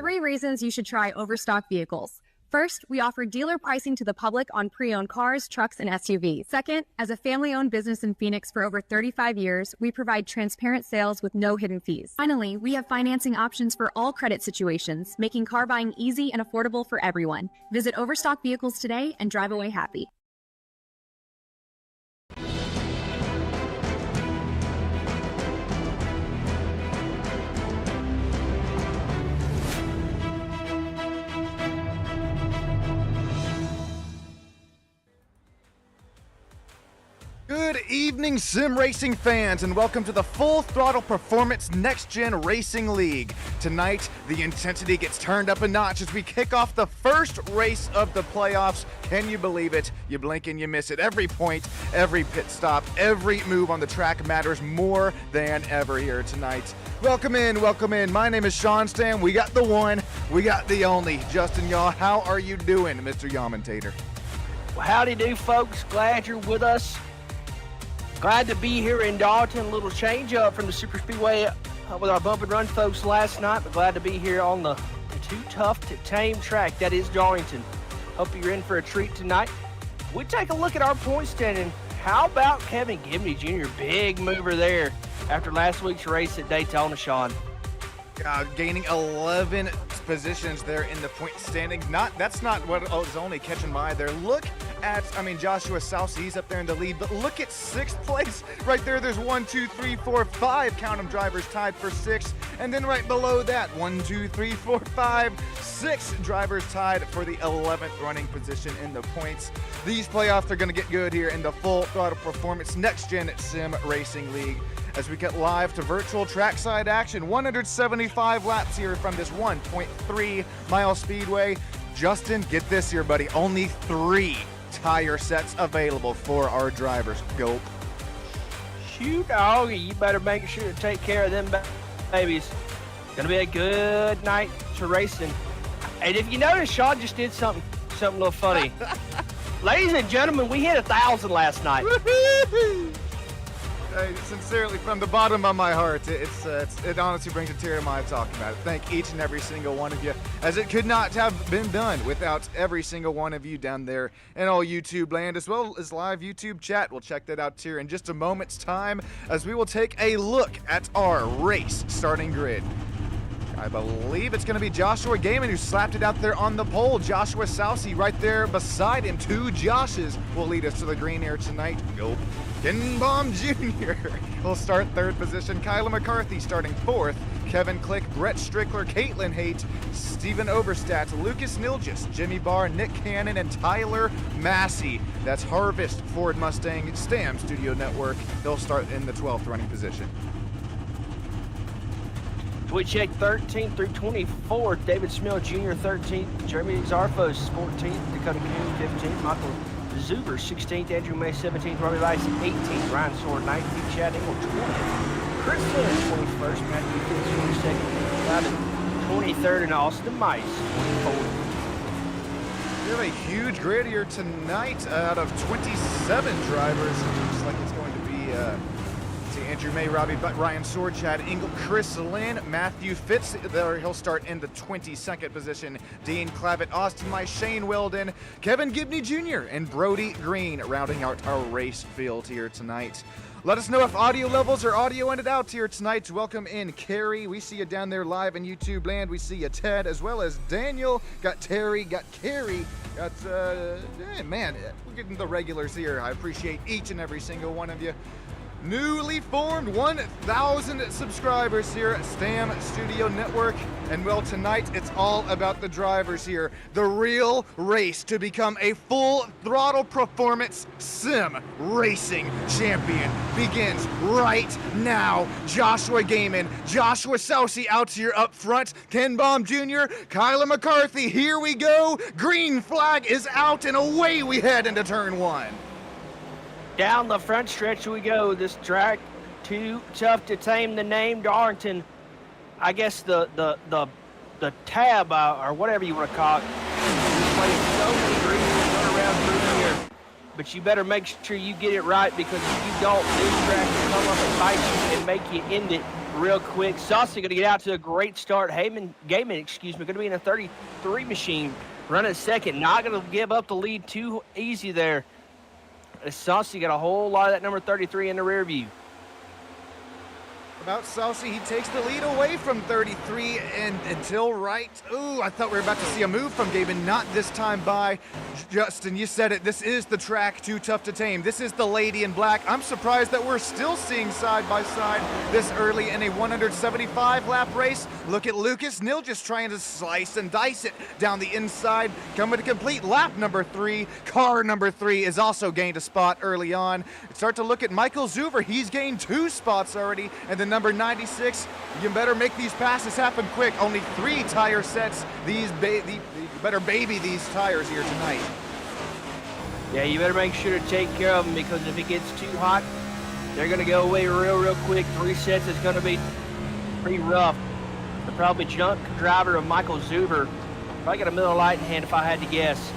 3 reasons you should try Overstock Vehicles. First, we offer dealer pricing to the public on pre-owned cars, trucks, and SUVs. Second, as a family-owned business in Phoenix for over 35 years, we provide transparent sales with no hidden fees. Finally, we have financing options for all credit situations, making car buying easy and affordable for everyone. Visit Overstock Vehicles today and drive away happy. Good evening, sim racing fans, and welcome to the Full Throttle Performance Next Gen Racing League. Tonight, the intensity gets turned up a notch as we kick off the first race of the playoffs. Can you believe it? You blink and you miss it. Every point, every pit stop, every move on the track matters more than ever here tonight. Welcome in, welcome in. My name is Sean Stam. We got the one, we got the only. Justin Yaw, how are you doing, Mr. Yawmentator? Well, howdy do, folks. Glad you're with us. Glad to be here in Darlington. A little change up from the Super Speedway with our bump and run folks last night, but glad to be here on the too tough to tame track that is Darlington. Hope you're in for a treat tonight. We take a look at our point standing. How about Kevin Gibney Jr., big mover there after last week's race at Daytona, Sean? Gaining 11 positions there in the point standings. That's not what is only catching my eye there. Look at, Joshua Sousa, he's up there in the lead, but look at 6th place right there. There's 1, 2, 3, 4, 5 count 'em drivers tied for 6th, and then right below that 1, 2, 3, 4, 5, 6 drivers tied for the 11th running position in the points. These playoffs are going to get good here in the Full Throttle Performance Next Gen Sim Racing League as we get live to virtual trackside action. 175 laps here from this 1.3 mile speedway. Justin, get this here, buddy. Only 3 tire sets available for our drivers. Go. Shoot, doggy, you better make sure to take care of them babies. Gonna be a good night to racing. And if you notice, Sean just did something a little funny. Ladies and gentlemen, we hit 1,000 last night. Sincerely, from the bottom of my heart, it honestly brings a tear to my eye talking about it. Thank each and every single one of you, as it could not have been done without every single one of you down there in all YouTube land, as well as live YouTube chat. We'll check that out here in just a moment's time, as we will take a look at our race starting grid. I believe it's going to be Joshua Gaiman who slapped it out there on the pole. Joshua Sousa right there beside him. 2 Joshes will lead us to the green here tonight. Go. Kenbom Jr. will start 3rd position. Kyla McCarthy starting 4th. Kevin Click, Brett Strickler, Caitlin Haight, Stephen Oberstadt, Lucas Nilgis, Jimmy Barr, Nick Cannon, and Tyler Massey. That's Harvest Ford Mustang Stam Studio Network. They'll start in the 12th running position. We check 13th through 24th. David Smil Jr. 13th. Jeremy Zarfos 14th. Dakota Coon 15th. Michael Zuber 16th. Andrew May 17th. Robbie Rice 18th. Ryan Sword 19th. Chad Engel 20th. Chris Lynn 21st. Matthew Fitz 22nd. Gavin 23rd. And Austin Mice 24th. We have a huge grid here tonight out of 27 drivers. Looks like it's going to be Andrew May, Robbie Butt, Ryan Sword, Chad Engel, Chris Lynn, Matthew Fitz. There he'll start in the 22nd position. Dean Clavitt, Austin Mice, Shane Weldon, Kevin Gibney Jr., and Brody Green rounding out our race field here tonight. Let us know if audio levels or audio ended out here tonight. Welcome in Carrie. We see you down there live in YouTube land. We see you, Ted, as well as Daniel. Got Terry, got Carrie, got, man, we're getting the regulars here. I appreciate each and every single one of you. Newly formed 1,000 subscribers here at Stam Studio Network. And well, tonight it's all about the drivers here. The real race to become a Full Throttle Performance Sim Racing Champion begins right now. Joshua Gaiman, Joshua Sousa out here up front. Kenbom Jr., Kyla McCarthy, here we go. Green flag is out and away we head into turn 1. Down the front stretch we go. This track, too tough to tame. The name Darlington, I guess the tab or whatever you want to call it. There's playing so many greens run around through here, but you better make sure you get it right, because if you don't, this track will come up and bite you and make you end it real quick. Saucy going to get out to a great start. Gaiman, excuse me, going to be in a 33 machine. Running second, not going to give up the lead too easy there. Saucy got a whole lot of that number 33 in the rear view. About Saucy, he takes the lead away from 33 and until right. Ooh, I thought we were about to see a move from Gabin. Not this time by. Justin, you said it. This is the track too tough to tame. This is the lady in black. I'm surprised that we're still seeing side by side this early in a 175 lap race. Look at Lucas Nil just trying to slice and dice it down the inside. Coming to complete lap number 3. Car number 3 is also gained a spot early on. Start to look at Michael Zuver. He's gained 2 spots already. And then number 96, you better make these passes happen quick. Only 3 tire sets. You better baby these tires here tonight. Yeah, you better make sure to take care of them, because if it gets too hot, they're going to go away real quick. 3 sets is going to be pretty rough. The probably junk driver of Michael Zuber. Probably got a Miller Lite in hand if I had to guess.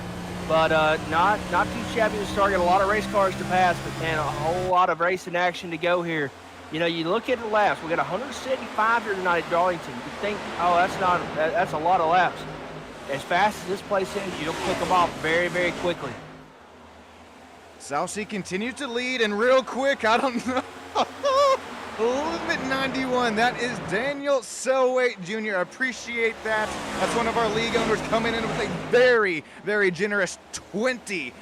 But not too shabby to start. Got a lot of race cars to pass, but man, a whole lot of racing action to go here. You know, you look at the laps. We got 175 here tonight at Darlington. You think, oh, that's a lot of laps. As fast as this place is, you'll pick them off very quickly. Saucy continues to lead, and real quick, I don't know. Limit 91, that is Daniel Selway Jr. Appreciate that. That's one of our league owners coming in with a very generous $20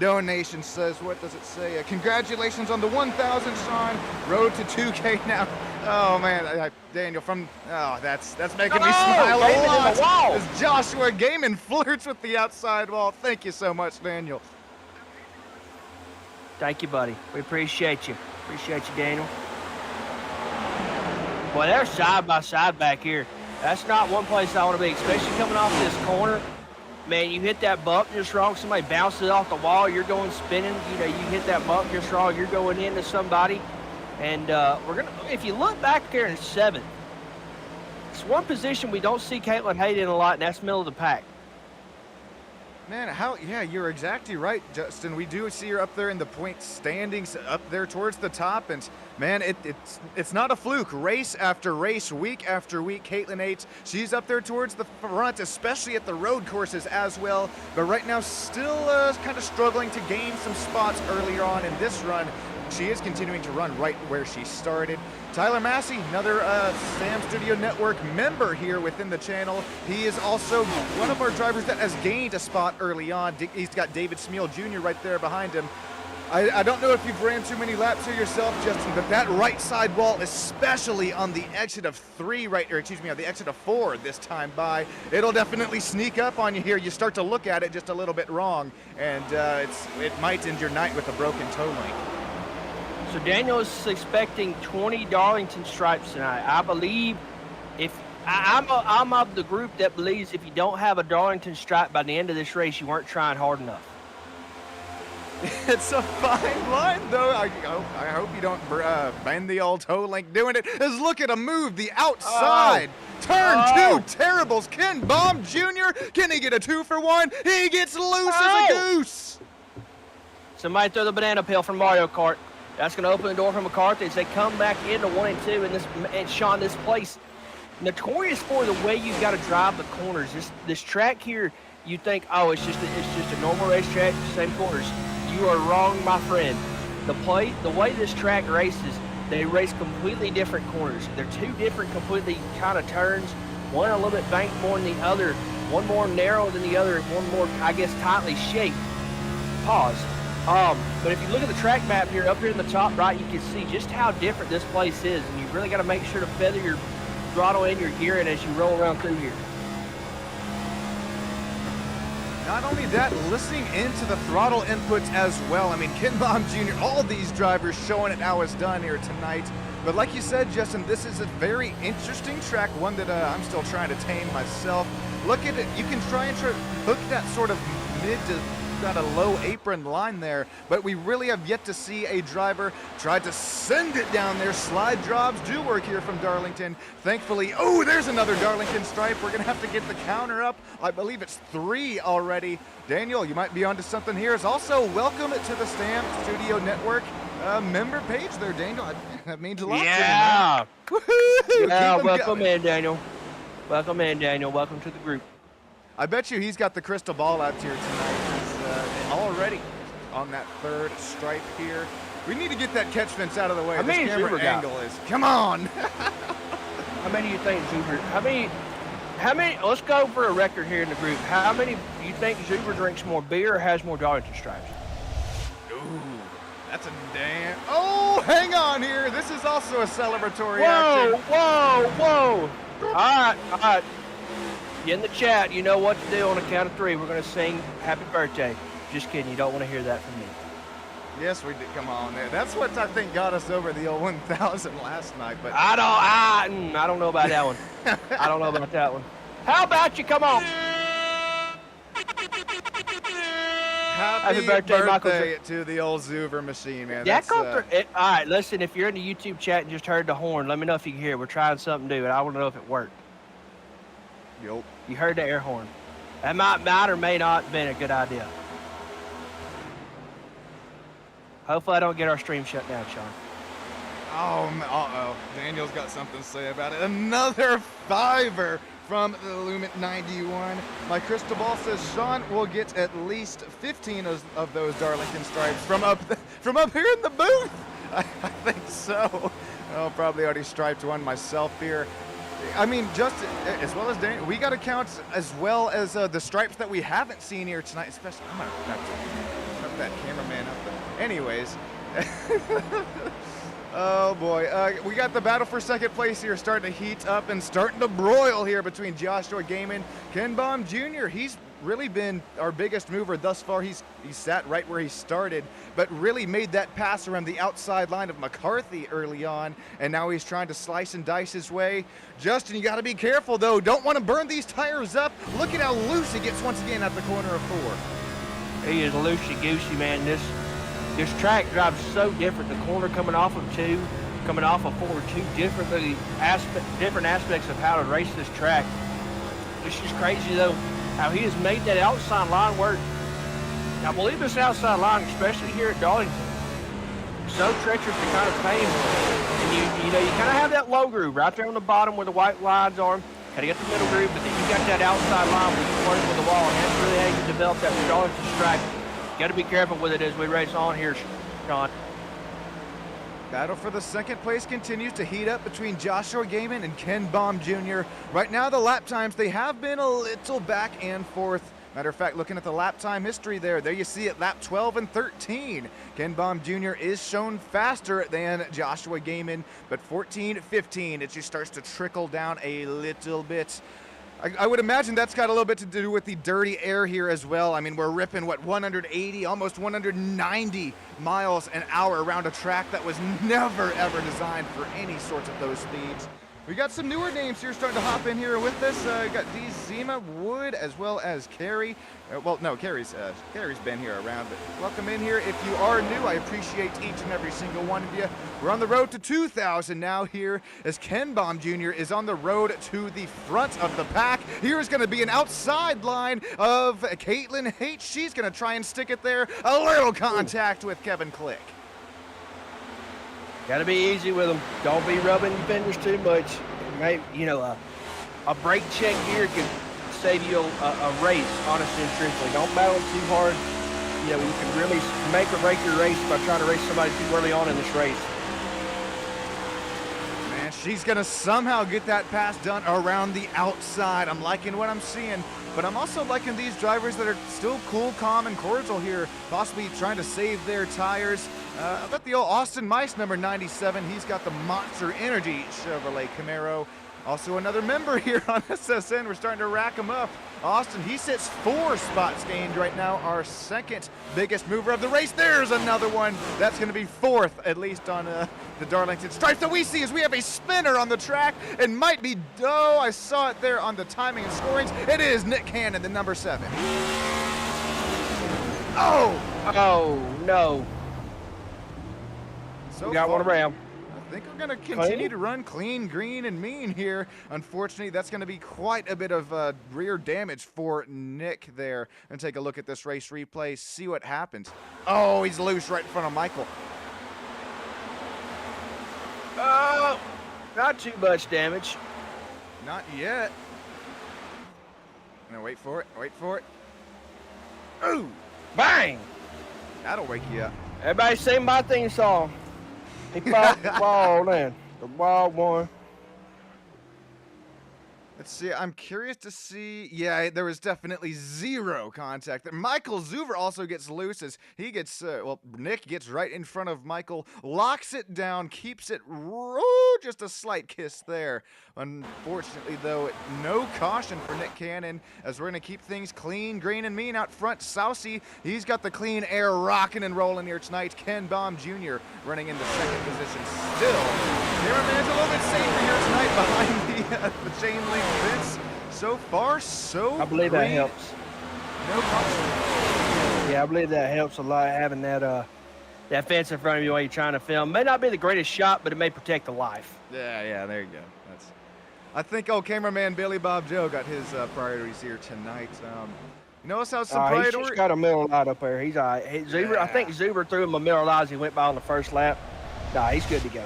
donation. Says, what does it say? Congratulations on the 1,000, Sean. Road to 2K now. Oh man, Daniel that's making me smile a lot. As Joshua Gaiman flirts with the outside wall. Thank you so much, Daniel. Thank you, buddy. We appreciate you. Appreciate you, Daniel. Boy, they're side by side back here. That's not one place I want to be, especially coming off this corner. Man, you hit that bump just wrong. Somebody bounces it off the wall. You're going spinning. You know, you hit that bump just wrong. You're going into somebody. And if you look back there in 7th, it's one position we don't see Caitlin Hayden a lot, and that's middle of the pack. Man, yeah, you're exactly right, Justin. We do see her up there in the point standings, up there towards the top, and man, it's not a fluke. Race after race, week after week, Caitlin Yates, she's up there towards the front, especially at the road courses as well, but right now still kind of struggling to gain some spots earlier on in this run. She is continuing to run right where she started. Tyler Massey, another Sam Studio Network member here within the channel. He is also one of our drivers that has gained a spot early on. He's got David Smeal Jr. right there behind him. I don't know if you've ran too many laps here yourself, Justin, but that right side wall, especially on the exit of on the exit of 4 this time by, it'll definitely sneak up on you here. You start to look at it just a little bit wrong, and it might end your night with a broken toe link. So Daniel is expecting 20 Darlington stripes tonight. I believe I'm of the group that believes if you don't have a Darlington stripe by the end of this race, you weren't trying hard enough. It's a fine line, though. I hope you don't bend the old toe link doing it. Let's look at a move, the outside. Turn 2, Terribles. Ken Baum Jr., can he get a 2-for-1? He gets loose as a goose. Somebody throw the banana peel from Mario Kart. That's going to open the door for McCarthy as they come back into 1 and 2. And Sean, this place, notorious for the way you've got to drive the corners. This track here, you think, oh, it's just a normal racetrack, same corners. You are wrong, my friend. The way this track races, they race completely different corners. They're 2 different completely kind of turns. One a little bit banked more than the other. One more narrow than the other. One more, I guess, tightly shaped. Pause. But if you look at the track map here, up here in the top right, you can see just how different this place is. And you've really got to make sure to feather your throttle and your gear in as you roll around through here. Not only that, listening into the throttle inputs as well. I mean, Ken Baum Jr., all these drivers showing it how it's done here tonight. But like you said, Justin, this is a very interesting track, one that I'm still trying to tame myself. Look at it. You can try and hook that sort of mid to got a low apron line there, but we really have yet to see a driver try to send it down there. Slide jobs do work here from Darlington. Thankfully, oh, there's another Darlington stripe. We're gonna have to get the counter up. I believe it's 3 already. Daniel, you might be onto something here. Is also welcome to the Sam Studio Network. member page there, Daniel. That means a lot Yeah. to me, man. Yeah, Keep 'em welcome going. in, Daniel. Welcome in, Daniel. Welcome to the group. I bet you he's got the crystal ball out here tonight. He's already on that third stripe here. We need to get that catch fence out of the way. How This many camera Zuber got? angle is. Come on. How many do you think Zuber? How many? Let's go for a record here in the group. How many do you think Zuber drinks more beer or has more Darlington stripes? Ooh, that's a damn. Oh, hang on here. This is also a celebratory Whoa, action. whoa, whoa! All right. Get in the chat. You know what to do on the count of three. We're gonna sing "Happy Birthday." Just kidding. You don't want to hear that from me. Yes, we did. Come on, there. That's what I think got us over the old 1,000 last night. But I don't know about that one. I don't know about that one. How about you come on? happy birthday, Michael. to the old Zuber machine, man. Yeah, That's, all right, listen, if you're in the YouTube chat and just heard the horn, let me know if you can hear it. We're trying something new, and I want to know if it worked. Yup. You heard the air horn. That might or may not have been a good idea. Hopefully I don't get our stream shut down, Sean. Oh, uh-oh. Daniel's got something to say about it. Another fiver from the Lumen 91. My crystal ball says Sean will get at least 15 of those Darlington stripes from up here in the booth. I think so. I'll probably already striped one myself here. I mean, just as well as Daniel, we got to count as well as the stripes that we haven't seen here tonight. Especially, I'm gonna have to put that cameraman up there. Anyways. Oh boy, we got the battle for second place here starting to heat up and starting to broil here between Joshua Gaiman, Ken Baum Jr. He's really been our biggest mover thus far. He's sat right where he started, but really made that pass around the outside line of McCarthy early on, and now he's trying to slice and dice his way. Justin, you got to be careful though. Don't want to burn these tires up. Look at how loose he gets once again at the corner of 4. He is loosey-goosey, man. This track drives so different. The corner coming off of 2, coming off of 4, two different aspects of how to race this track. It's just crazy though, how he has made that outside line work. I believe this outside line, especially here at Darlington, so treacherous to kind of tame. And you kind of have that low groove right there on the bottom where the white lines are. Kind of get the middle groove, but then you got that outside line where you work with the wall, and that's really how you develop that Darlington stripe. Got to be careful with it as we race on here, Sean. Battle for the second place continues to heat up between Joshua Gaiman and Ken Baum Jr. Right now, the lap times, they have been a little back and forth. Matter of fact, looking at the lap time history there you see it, lap 12 and 13. Ken Baum Jr. is shown faster than Joshua Gaiman, but 14, 15, it just starts to trickle down a little bit. I would imagine that's got a little bit to do with the dirty air here as well. I mean, we're ripping, 180, almost 190 miles an hour around a track that was never, ever designed for any sorts of those speeds. We got some newer names here starting to hop in here with us. Got D. Zima, Wood, as well as Carrie. Well, no, Carrie's been here around, but welcome in here. If you are new, I appreciate each and every single one of you. We're on the road to 2,000 now here as Ken Baum Jr. is on the road to the front of the pack. Here is going to be an outside line of Caitlin H. She's going to try and stick it there. A little contact with Kevin Click. Got to be easy with them. Don't be rubbing your fingers too much. Maybe, a brake check here could save you a race, honestly and truthfully. Don't battle too hard. You can really make or break your race by trying to race somebody too early on in this race. Man, she's going to somehow get that pass done around the outside. I'm liking what I'm seeing, but I'm also liking these drivers that are still cool, calm, and cordial here, possibly trying to save their tires. I bet the old Austin Mice, number 97, he's got the Monster Energy Chevrolet Camaro. Also another member here on SSN. We're starting to rack them up. Austin, he sits 4 spots gained right now, our second biggest mover of the race. There's another one. That's going to be 4th, at least on the Darlington stripes that we see as we have a spinner on the track. It might be, I saw it there on the timing and scorings. It is Nick Cannon, the number 7. Oh, no. So we got one around. I think we're going to continue to run clean, green, and mean here. Unfortunately, that's going to be quite a bit of rear damage for Nick there. And take a look at this race replay, see what happens. Oh, he's loose right in front of Michael. Oh, not too much damage. Not yet. No, wait for it. Wait for it. Ooh! Bang! That'll wake you up. Everybody sing my theme song. He popped the ball in. The ball one. Let's see. I'm curious to see. Yeah, there was definitely zero contact. Michael Zuver also gets loose as he gets, Nick gets right in front of Michael, locks it down, keeps it, just a slight kiss there. Unfortunately, though, no caution for Nick Cannon as we're going to keep things clean, green, and mean out front. Sousey, he's got the clean air rocking and rolling here tonight. Ken Baum Jr. running in the second position still. Cameraman's a little bit safer here tonight behind the chain link fence. So far, so I believe green. that helps. No caution. Yeah, I believe that helps a lot, having that fence in front of you while you're trying to film. May not be the greatest shot, but it may protect the life. Yeah, there you go. I think cameraman Billy Bob Joe got his priorities here tonight. You notice how some He's priorities. just got a Miller Lite up there. He's all right. Zuber, I think Zuber threw him a Miller Lite as he went by on the first lap. Nah, he's good to go.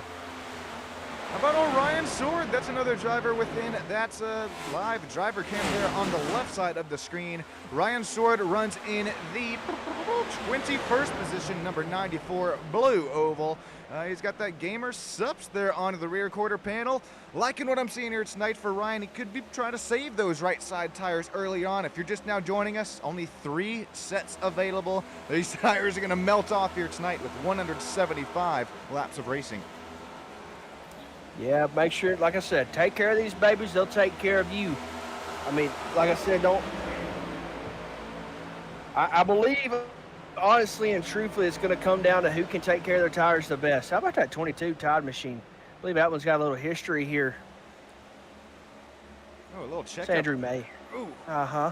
How about old Ryan Sword? That's another driver within. That's a live driver cam there on the left side of the screen. Ryan Sword runs in the 21st position, number 94, blue oval. He's got that gamer subs there onto the rear quarter panel. Liking what I'm seeing here tonight for Ryan. He could be trying to save those right side tires early on. If you're just now joining us, only 3 sets available. These tires are going to melt off here tonight with 175 laps of racing. Yeah, make sure, like I said, take care of these babies. They'll take care of you. I mean, like I said, I believe, honestly and truthfully, it's going to come down to who can take care of their tires the best. How about that 22 Tide machine? I believe that one's got a little history here. Oh, a little check. It's Andrew May. Ooh. Uh-huh.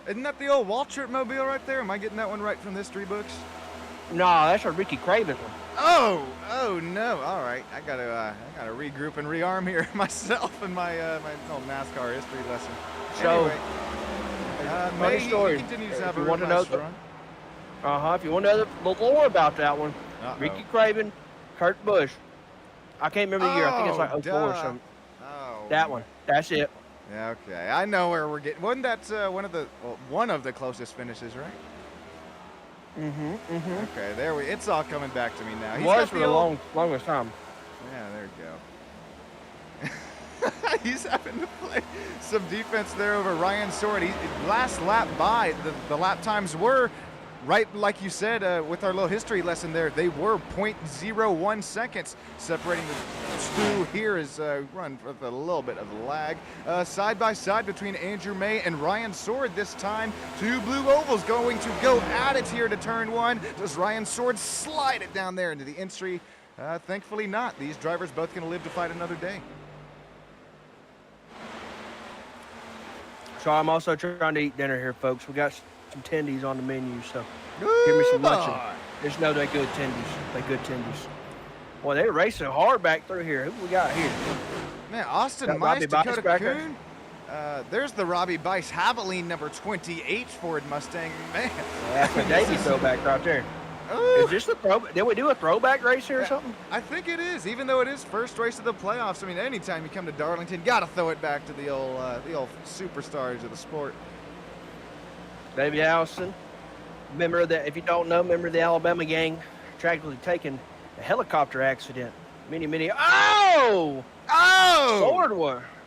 Isn't that the old Waltrip mobile right there? Am I getting that one right from the history books? No, that's a Ricky Craven one. Oh no! All right, I gotta regroup and rearm here myself in my my old NASCAR history lesson. So, anyway, funny story. He continues to have If a you want to real know nice run. if you want to know the lore about that one, Ricky Craven, Kurt Busch. I can't remember the year. I think it's like 04 or something. Oh, that one. That's it. Yeah, okay. I know where we're getting. Wasn't that one of the closest finishes, right? Okay, it's all coming back to me now. It was for the longest time. Yeah, there you go. He's having to play some defense there over Ryan Sword. Last lap by, the lap times were right, like you said, with our little history lesson there, they were 0.01 seconds separating the two. Here is run with a little bit of lag. Side by side between Andrew May and Ryan Sword this time. 2 blue ovals going to go at it here to turn 1. Does Ryan Sword slide it down there into the entry? Thankfully not. These drivers both going to live to fight another day. So I'm also trying to eat dinner here, folks. We got some tendies on the menu, so give me some luncheon. Just know they're good tendies. They're good tendies. Boy, they're racing hard back through here. Who we got here? Man, Austin Mice, Dakota Coon. There's the Robbie Bice Haviline number 28 Ford Mustang. Man, that's a Davey throwback right there. Is this the throwback? Did we do a throwback race here or something? I think it is. Even though it is first race of the playoffs, I mean, anytime you come to Darlington, gotta throw it back to the old superstars of the sport. Davey Allison, member of the, if you don't know, member of the Alabama gang, tragically taken a helicopter accident.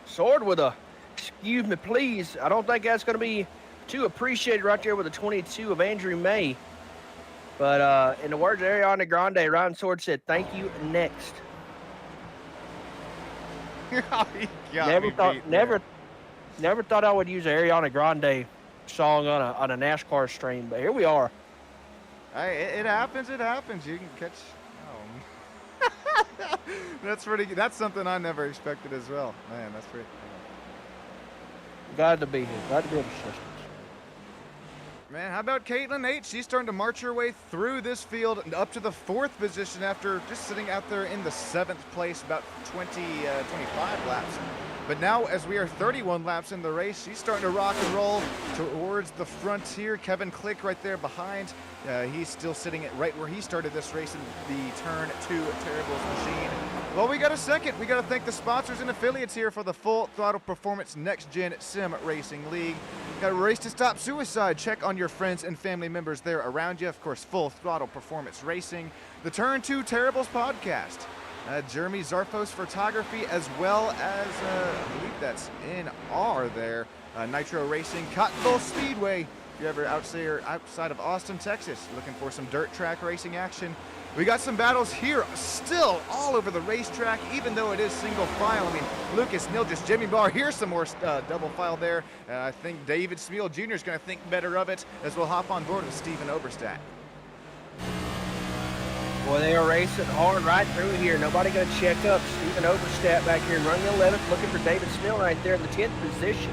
Sword with a, excuse me, please. I don't think that's going to be too appreciated right there with a 22 of Andrew May. But in the words of Ariana Grande, Ryan Sword said, "Thank you, next." Never thought I would use an Ariana Grande song on a NASCAR stream, but here we are. Hey, it happens. You can catch. Oh. That's pretty. That's something I never expected as well. Man, that's pretty. Glad to be here. Glad to be with assistance. Man, how about Caitlin H? She's starting to march her way through this field and up to the 4th position after just sitting out there in the 7th place about 25 laps. But now, as we are 31 laps in the race, she's starting to rock and roll towards the frontier. Kevin Click right there behind. He's still sitting at right where he started this race in the turn 2 Terrible's machine. Well, we got a second. We got to thank the sponsors and affiliates here for the Full Throttle Performance Next Gen Sim Racing League. Got a race to stop suicide. Check on your friends and family members there around you. Of course, Full Throttle Performance Racing. The Turn 2 Terribles podcast. Jeremy Zarfos Photography, as well as, I believe that's NR there. Nitro Racing, Iowa Speedway. If you're ever outside of Austin, Texas, looking for some dirt track racing action. We got some battles here still all over the racetrack, even though it is single file. I mean, Lucas Nilgis, Jimmy Barr, here's some more double file there. I think David Smeal Jr. is going to think better of it as we'll hop on board with Steven Oberstadt. Boy, they are racing hard right through here. Nobody going to check up. Steven Oberstadt back here in running 11th, looking for David Smeal right there in the 10th position.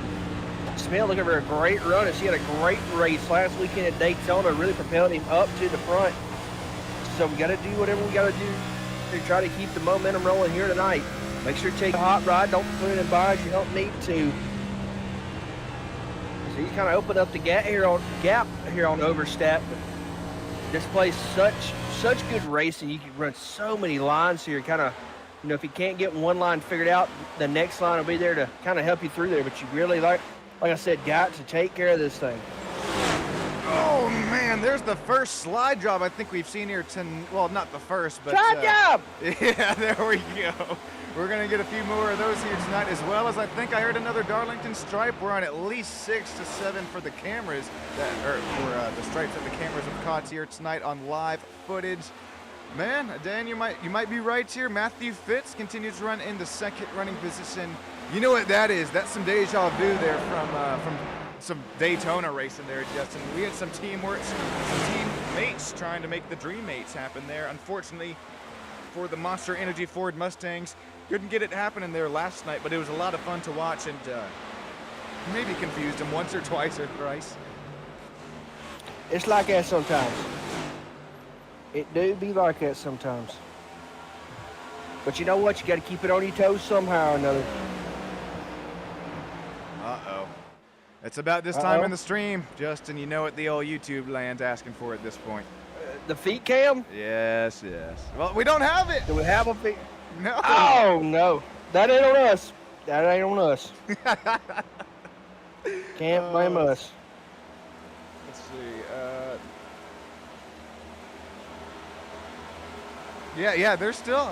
Smeal looking for a great run as he had a great race last weekend at Daytona, really propelled him up to the front. So we got to do whatever we got to do to try to keep the momentum rolling here tonight. Make sure to take a hot ride. Don't put it in bias. You don't need to. So he's kind of opened up the gap here on Overstep. But this plays such good racing. You can run so many lines here. Kind of, if you can't get one line figured out, the next line will be there to kind of help you through there. But you really, like I said, got to take care of this thing. Oh, man, there's the first slide job I think we've seen here. Well, not the first, but... Slide job! Yeah, there we go. We're going to get a few more of those here tonight, as well as I think I heard another Darlington stripe. We're on at least 6 to 7 for the cameras, for the stripes that the cameras have caught here tonight on live footage. Man, Dan, you might be right here. Matthew Fitz continues to run in the second running position. You know what that is? That's some deja vu there from some Daytona racing there, Justin. We had some teamwork, some teammates trying to make the dream mates happen there. Unfortunately, for the Monster Energy Ford Mustangs, couldn't get it happening there last night, but it was a lot of fun to watch, and maybe confused them once or twice or thrice. It's like that sometimes. It do be like that sometimes. But you know what? You got to keep it on your toes somehow or another. Uh-oh. It's about this time in the stream, Justin. You know what the old YouTube land's asking for at this point. The feet cam? Yes. Well, we don't have it. Do we have a feet? No. Oh, no. That ain't on us. That ain't on us. Can't blame us. Let's see. Yeah, they're still,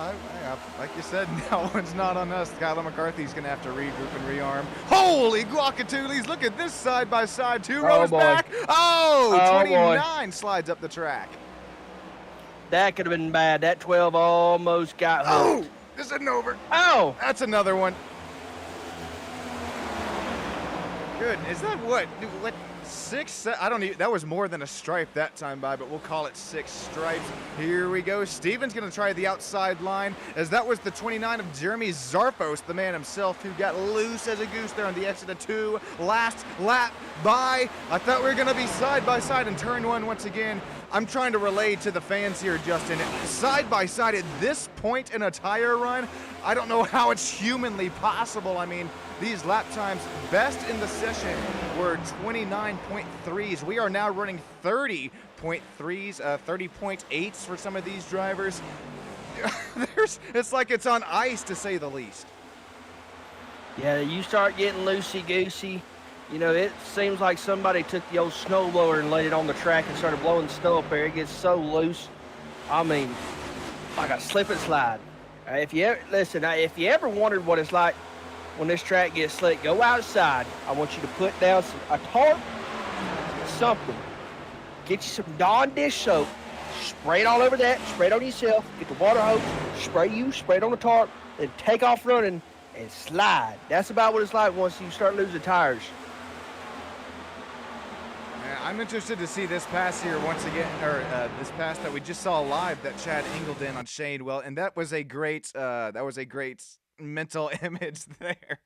like you said, no one's not on us. Kyler McCarthy's going to have to regroup and rearm. Holy guacatoolies, look at this side-by-side. 2 rows back. Oh, 29 boy. Slides up the track. That could have been bad. That 12 almost got hooked. Oh, this isn't over. Oh. That's another one. Good. Is that what 6? I don't even. That was more than a stripe that time by, but we'll call it 6 stripes. Here we go. Steven's going to try the outside line, as that was the 29 of Jeremy Zarfos, the man himself, who got loose as a goose there on the exit of 2. Last lap by. I thought we were going to be side by side in turn 1 once again. I'm trying to relay to the fans here, Justin. Side by side at this point in a tire run, I don't know how it's humanly possible. I mean, these lap times best in the session were 29.3s. We are now running 30.3s, 30.8s for some of these drivers. It's like it's on ice, to say the least. Yeah, you start getting loosey-goosey. It seems like somebody took the old snowblower and laid it on the track and started blowing snow up there. It gets so loose. I mean, like a slip and slide. If you ever wondered what it's like when this track gets slick, go outside. I want you to put down a tarp, something. Get you some Dawn dish soap. Spray it all over that. Spray it on yourself. Get the water hose. Spray it on the tarp. Then take off running and slide. That's about what it's like once you start losing tires. I'm interested to see this pass here once again, or this pass that we just saw live that Chad Engel did on Shane. Well, and that was a great mental image there.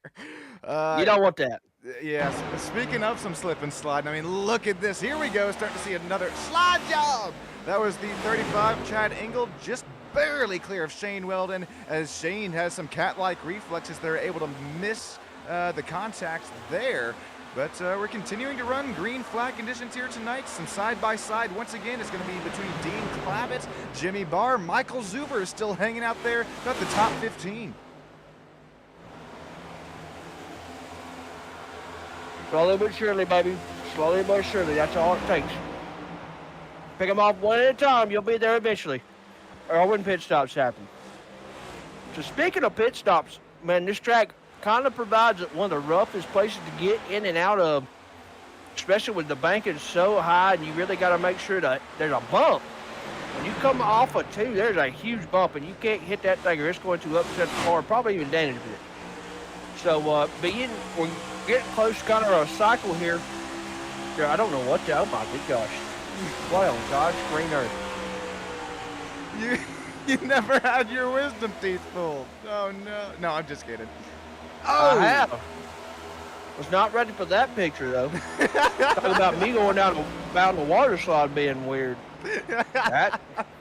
You don't want that. Yes. Speaking of some slip and slide, I mean, look at this. Here we go. Starting to see another slide job. That was the 35, Chad Engel, just barely clear of Shane Weldon, as Shane has some cat-like reflexes that are able to miss the contacts there. But we're continuing to run green flag conditions here tonight. Some side-by-side. Once again, it's going to be between Dean Clavitt, Jimmy Barr. Michael Zuber is still hanging out there at the top 15. Slowly but surely, baby. Slowly but surely. That's all it takes. Pick them off one at a time. You'll be there eventually. Or when pit stops happen. So speaking of pit stops, man, this track kind of provides one of the roughest places to get in and out of, especially with the banking so high, and you really got to make sure that there's a bump. When you come off of 2, there's a huge bump, and you can't hit that thing or it's going to upset the car, probably even damage it. So we're getting close to kind of a cycle here. I don't know what oh my good gosh. What on God's green earth? You never had your wisdom teeth pulled. Oh no. No, I'm just kidding. Oh! I have. Was not ready for that picture though. Talking about me going down the water slide being weird. That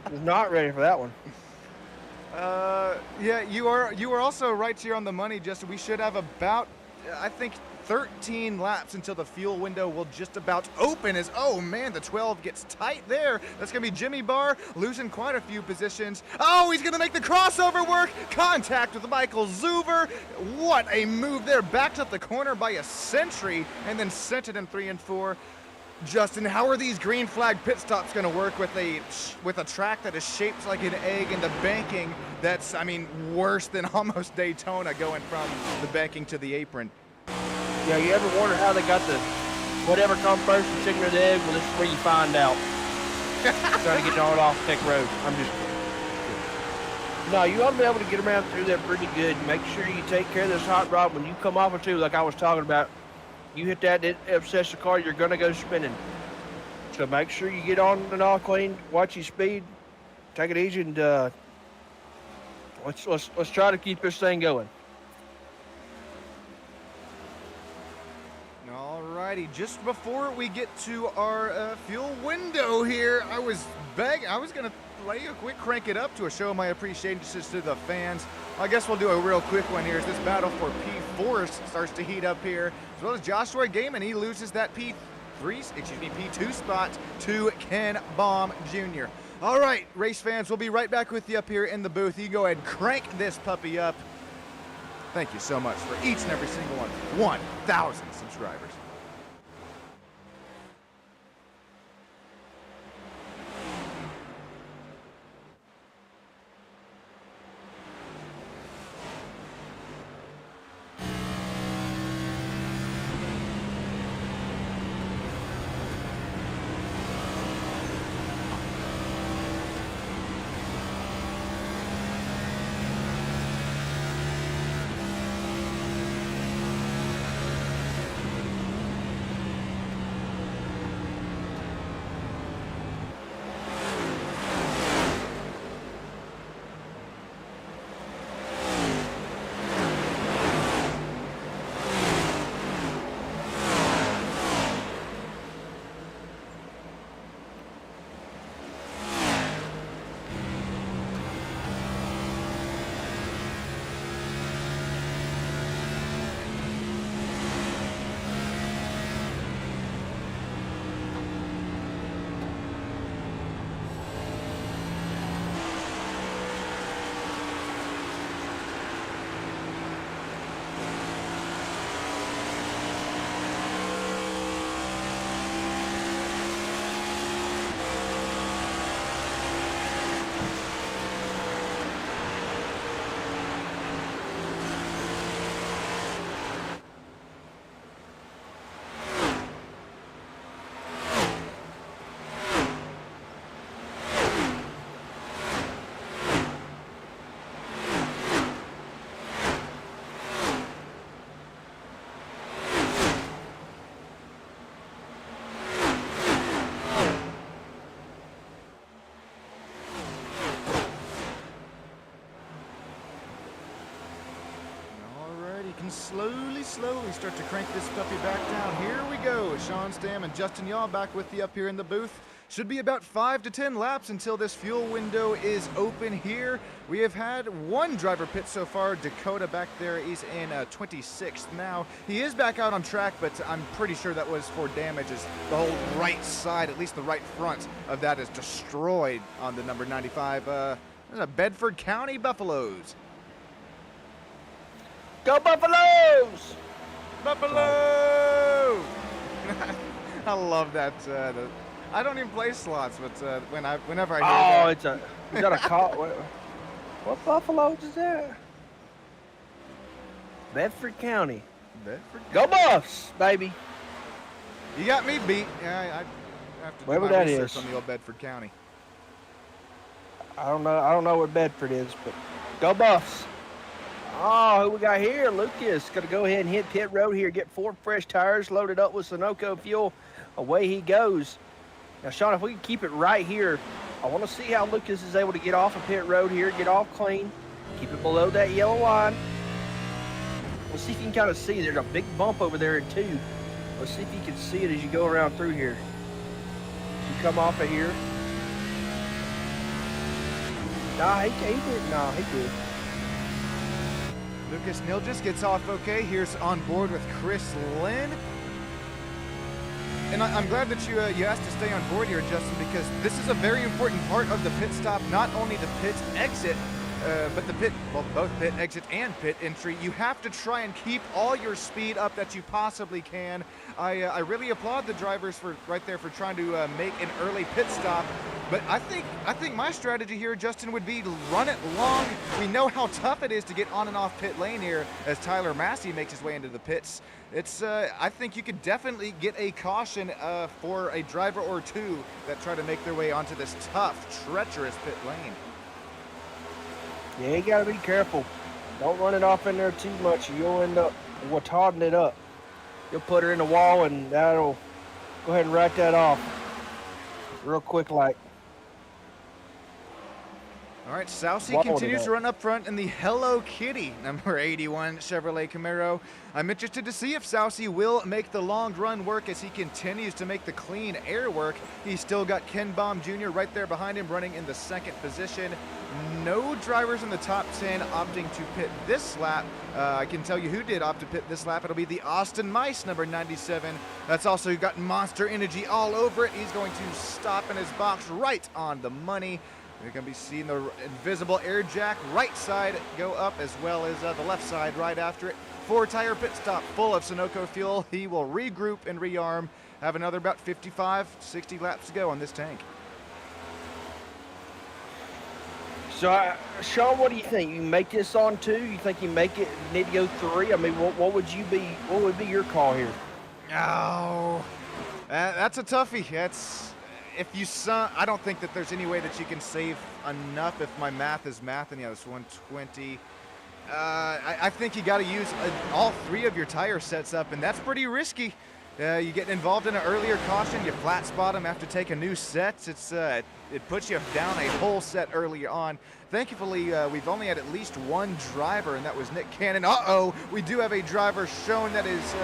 was not ready for that one. Yeah, you are also right here on the money, Justin. We should have about, I think, 13 laps until the fuel window will just about open as, oh man, the 12 gets tight there. That's going to be Jimmy Barr losing quite a few positions. Oh, he's going to make the crossover work. Contact with Michael Zuber. What a move there. Backed up the corner by a century and then sent it in 3 and 4. Justin, how are these green flag pit stops going to work with a track that is shaped like an egg and the banking that's, I mean, worse than almost Daytona going from the banking to the apron? Yeah, you ever wonder how they got the whatever come first, the chicken or the egg? Well, this is where you find out. Trying to get all off Tech Road. I'm just kidding. No, you ought to be able to get around through there pretty good. Make sure you take care of this hot rod when you come off of 2, like I was talking about. You hit that, it upsets the car, you're going to go spinning. So make sure you get on and off clean, watch your speed, take it easy, and let's try to keep this thing going. Alrighty, just before we get to our fuel window here, I was going to play a quick crank it up to show my appreciation to the fans. I guess we'll do a real quick one here as this battle for P4 starts to heat up here, as well as Joshua Gaiman. He loses that P2 spot to Ken Baum Jr. All right, race fans, we'll be right back with you up here in the booth. You go ahead and crank this puppy up. Thank you so much for each and every single one. 1,000 subscribers. Slowly start to crank this puppy back down. Here we go. Sean Stam and Justin Yaw back with you up here in the booth. Should be about 5 to 10 laps until this fuel window is open here. We have had one driver pit so far. Dakota back there, he's in 26th now. He is back out on track, but I'm pretty sure that was for damage as the whole right side, at least the right front of that, is destroyed on the number 95 Bedford County Buffaloes. Go Buffaloes! Buffalo! I love that. I don't even play slots, but whenever I hear that. Is that a call? What Buffaloes is that? Bedford County. Bedford County. Go Buffs, baby. You got me beat. Yeah, I have to do Wherever my that research is. on the old Bedford County. I don't know where Bedford is, but go Buffs. Oh, who we got here? Lucas. Gonna go ahead and hit pit road here. Get 4 fresh tires loaded up with Sunoco fuel. Away he goes. Now, Sean, if we can keep it right here, I want to see how Lucas is able to get off of pit road here, get off clean, keep it below that yellow line. We'll see if you can kind of see. There's a big bump over there in 2. Let's see if you can see it as you go around through here. You come off of here. Nah, he did. No, he did. Lucas Nilgis gets off okay. Here's on board with Chris Lynn. And I'm glad that you asked to stay on board here, Justin, because this is a very important part of the pit stop. Not only the pit exit, but both pit exit and pit entry. You have to try and keep all your speed up that you possibly can. I really applaud the drivers for trying to make an early pit stop. But I think my strategy here, Justin, would be to run it long. We know how tough it is to get on and off pit lane here as Tyler Massey makes his way into the pits. I think you could definitely get a caution for a driver or two that try to make their way onto this tough, treacherous pit lane. Yeah, you gotta be careful. Don't run it off in there too much. You'll end up retarding it up. You'll put her in the wall, and that'll go ahead and write that off real quick like. All right, Sousey continues to run up front in the Hello Kitty number 81 Chevrolet Camaro. I'm interested to see if Sousey will make the long run work as he continues to make the clean air work. He's still got Ken Baum Jr. right there behind him, running in the 2nd position. No drivers in the top 10 opting to pit this lap. I can tell you who did opt to pit this lap. It'll be the Austin Mice, number 97. That's also got Monster Energy all over it. He's going to stop in his box right on the money. You're going to be seeing the invisible air jack right side go up, as well as the left side right after it. 4-tire pit stop full of Sunoco fuel. He will regroup and rearm. Have another about 55, 60 laps to go on this tank. So, Sean, what do you think? You make this on 2? You think you make it? Need to go 3? I mean, what would be your call here? Oh, that's a toughie. I don't think that there's any way that you can save enough if my math is mathing. Yeah, it's 120. I think you got to use all 3 of your tire sets up, and that's pretty risky. You get involved in an earlier caution, you flat spot them, have to take a new set. It puts you down a whole set earlier on. Thankfully, we've only had at least one driver, and that was Nick Cannon. Uh-oh, we do have a driver showing that is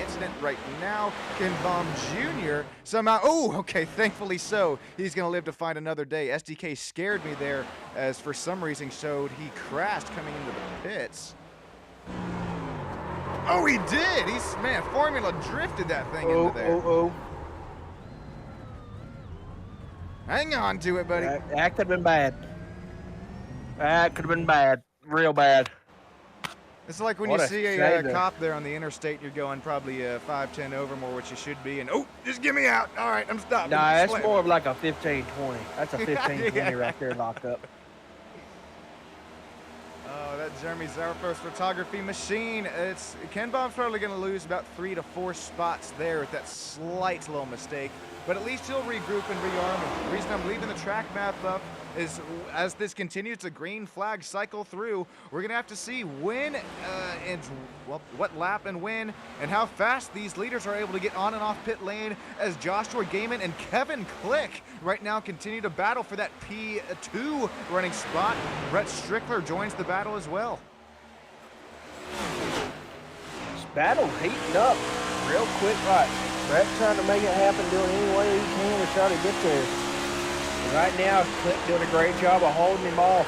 incident right now. Ken Baum Jr. somehow, oh, okay, thankfully so. He's going to live to find another day. SDK scared me there, as for some reason showed he crashed coming into the pits. Oh, he did! Formula drifted that thing into there. Hang on to it, buddy. That could have been bad. That could have been bad. Real bad. It's like when you see a cop there on the interstate, you're going probably 5-10 over more, what you should be, and oh, just get me out. All right, I'm stopping. Nah, that's more of like a 15-20. That's a 15-20 yeah. right there, locked up. Oh, that Jeremy Zarfos photography machine. Ken Baum's probably going to lose about 3 to 4 spots there with that slight little mistake. But at least he'll regroup and rearm. And the reason I'm leaving the track map up is as this continues to green flag cycle through, we're going to have to see when and what lap and when and how fast these leaders are able to get on and off pit lane, as Joshua Gaiman and Kevin Click right now continue to battle for that P2 running spot. Brett Strickler joins the battle as well. This battle heating up real quick, right? Brett trying to make it happen, doing any way he can to try to get there. And right now, Click doing a great job of holding him off.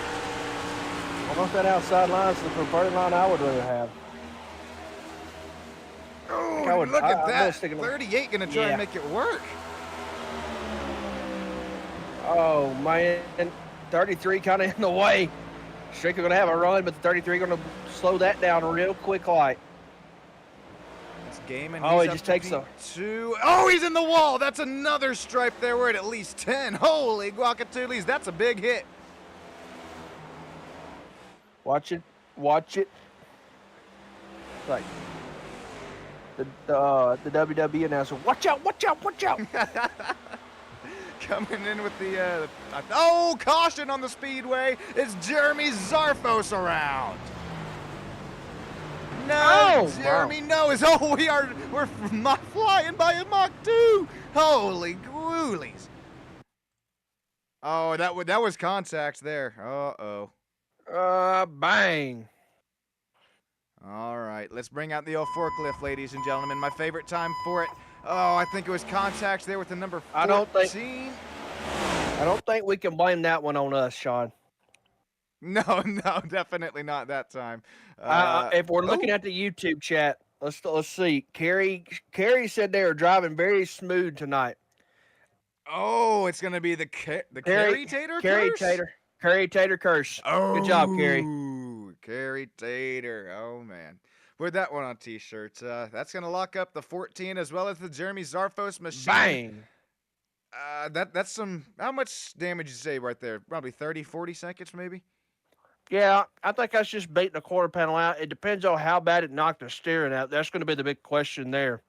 Almost that outside line is the preferred line I would rather have. Oh, look at that. 38 going to try and make it work. Oh, man. 33 kind of in the way. Strickler going to have a run, but the 33 going to slow that down real quick like. It's game and he just takes a... Oh, he's in the wall. That's another stripe there. We're at least 10. Holy guacatoolies. That's a big hit. Watch it. Watch it. Like the WWE announcer, watch out, watch out, watch out. Coming in with the, caution on the speedway. It's Jeremy Zarfos around. No, Jeremy, no. We're flying by a Mach 2. Holy ghoulies. Oh, that was contact there. Uh-oh. Bang. All right, let's bring out the old forklift, ladies and gentlemen. My favorite time for it. Oh, I think it was contact there with the number 14. I don't think we can blame that one on us, Sean. No, definitely not that time. If we're looking at the YouTube chat, let's see. Carrie Said they were driving very smooth tonight. Oh, it's gonna be the Carrie Tater curse? Carrie Tater curse. Oh, good job, Carrie. Carrie Tater. Oh man, put that one on t-shirts. That's gonna lock up the 14 as well as the Jeremy Zarfos machine. Bang. That's some. How much damage you say right there? Probably 30, 40 seconds, maybe. Yeah, I think that's just beating the quarter panel out. It depends on how bad it knocked the steering out. That's going to be the big question there.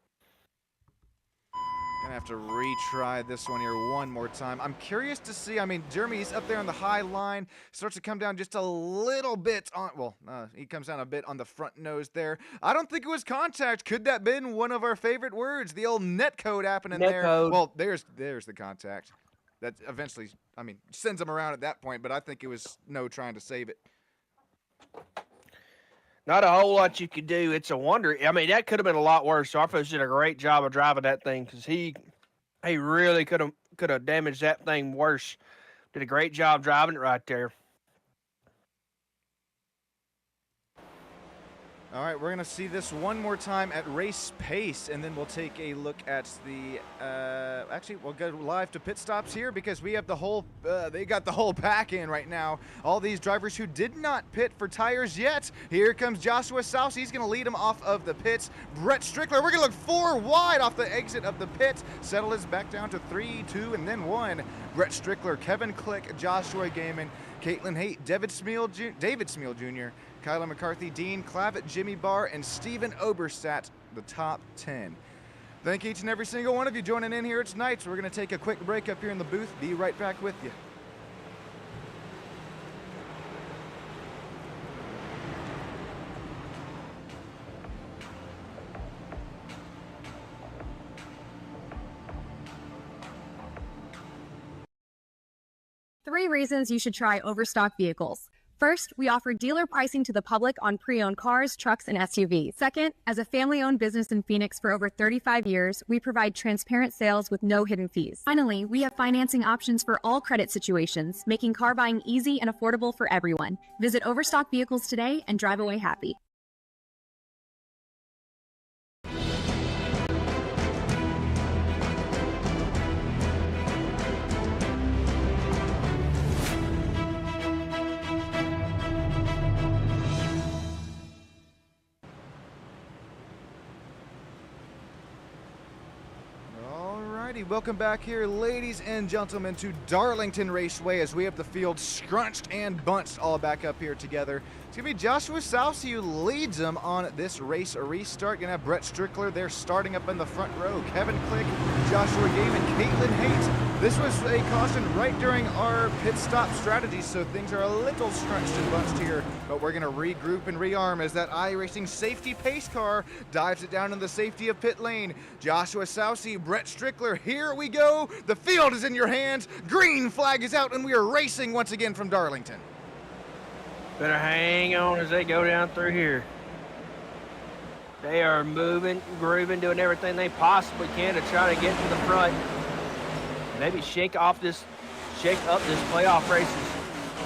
Gonna have to retry this one here one more time. I'm curious to see. I mean, Jeremy's up there on the high line, starts to come down just a little bit on. Well, he comes down a bit on the front nose there. I don't think it was contact. Could that have been one of our favorite words? The old net code happening there. Well, there's the contact. That eventually, I mean, sends him around at that point. But I think it was no trying to save it. Not a whole lot you could do. It's a wonder. I mean, that could have been a lot worse. Zarfos did a great job of driving that thing because he really could have damaged that thing worse. Did a great job driving it right there. All right, we're going to see this one more time at race pace, and then we'll take a look at the, actually, we'll go live to pit stops here because we have the whole, they got the whole pack in right now. All these drivers who did not pit for tires yet. Here comes Joshua Souse. He's going to lead them off of the pits. Brett Strickler, we're going to look 4 wide off the exit of the pit. Settle is back down to 3, 2, and then 1. Brett Strickler, Kevin Click, Joshua Gaiman, Caitlin Haight, David Smeal Jr., Kyler McCarthy, Dean Clavitt, Jimmy Barr, and Steven Oberstadt, the top 10. Thank each and every single one of you joining in here tonight. So we're going to take a quick break up here in the booth. Be right back with you. Three reasons you should try Overstock Vehicles. First, we offer dealer pricing to the public on pre-owned cars, trucks, and SUVs. Second, as a family-owned business in Phoenix for over 35 years, we provide transparent sales with no hidden fees. Finally, we have financing options for all credit situations, making car buying easy and affordable for everyone. Visit Overstock Vehicles today and drive away happy. Welcome back here, ladies and gentlemen, to Darlington Raceway as we have the field scrunched and bunched all back up here together. It's going to be Joshua Souse who leads them on this race restart. Going to have Brett Strickler there starting up in the front row. Kevin Click, Joshua Gaiman, Caitlin Haight. This was a caution right during our pit stop strategy, so things are a little scrunched and bunched here. But we're going to regroup and rearm as that iRacing safety pace car dives it down in the safety of pit lane. Joshua Souse, Brett Strickler, here we go. The field is in your hands. Green flag is out, and we are racing once again from Darlington. Better hang on as they go down through here. They are moving, grooving, doing everything they possibly can to try to get to the front. Maybe shake up this playoff races.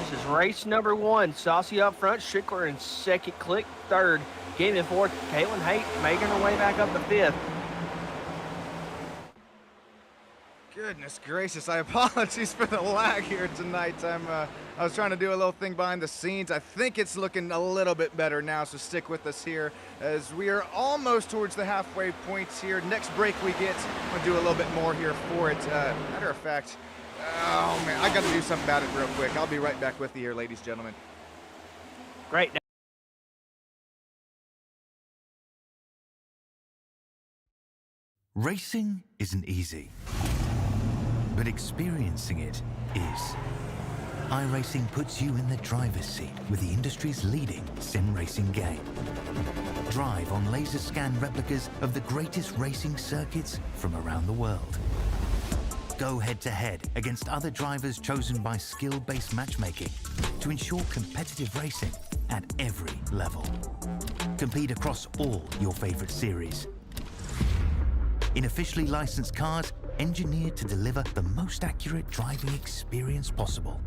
This is race number 1. Saucy up front, Strickler in second, Click third. Game in fourth, Caitlin Haight making her way back up to fifth. Goodness gracious, I apologize for the lag here tonight. I was trying to do a little thing behind the scenes. I think it's looking a little bit better now, so stick with us here as we are almost towards the halfway points here. Next break we get, I'm going to do a little bit more here for it. Matter of fact, oh man, I got to do something about it real quick. I'll be right back with you here, ladies and gentlemen. Great. Racing isn't easy, but experiencing it is. iRacing puts you in the driver's seat with the industry's leading sim racing game. Drive on laser scan replicas of the greatest racing circuits from around the world. Go head to head against other drivers chosen by skill-based matchmaking to ensure competitive racing at every level. Compete across all your favorite series. In officially licensed cars, engineered to deliver the most accurate driving experience possible.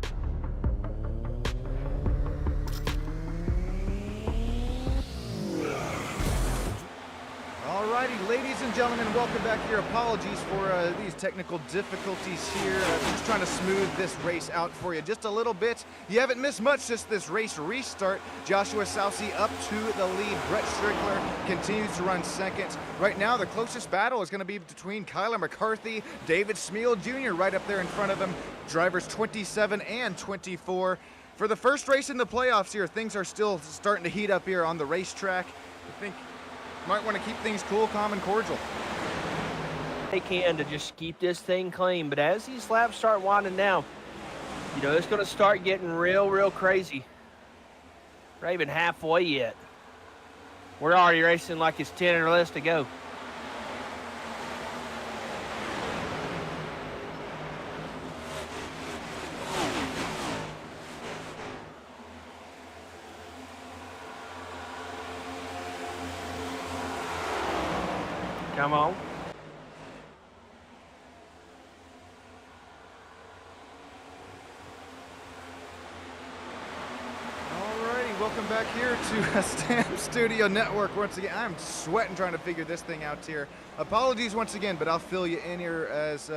Alrighty, ladies and gentlemen, welcome back here. Apologies for these technical difficulties here. Just trying to smooth this race out for you just a little bit. You haven't missed much since this race restart. Joshua Sousey up to the lead. Brett Strickler continues to run second. Right now, the closest battle is going to be between Kyler McCarthy, David Smeal Jr. right up there in front of him. Drivers 27 and 24. For the first race in the playoffs here, things are still starting to heat up here on the racetrack. I think might want to keep things cool, calm, and cordial. They can to just keep this thing clean, but as these laps start winding down, you know, it's going to start getting real crazy. We're not even halfway yet. We're already racing like it's 10 or less to go. Come on. Alrighty, welcome back here to Stamp Studio Network. Once again, I'm sweating trying to figure this thing out here. Apologies once again, but I'll fill you in here as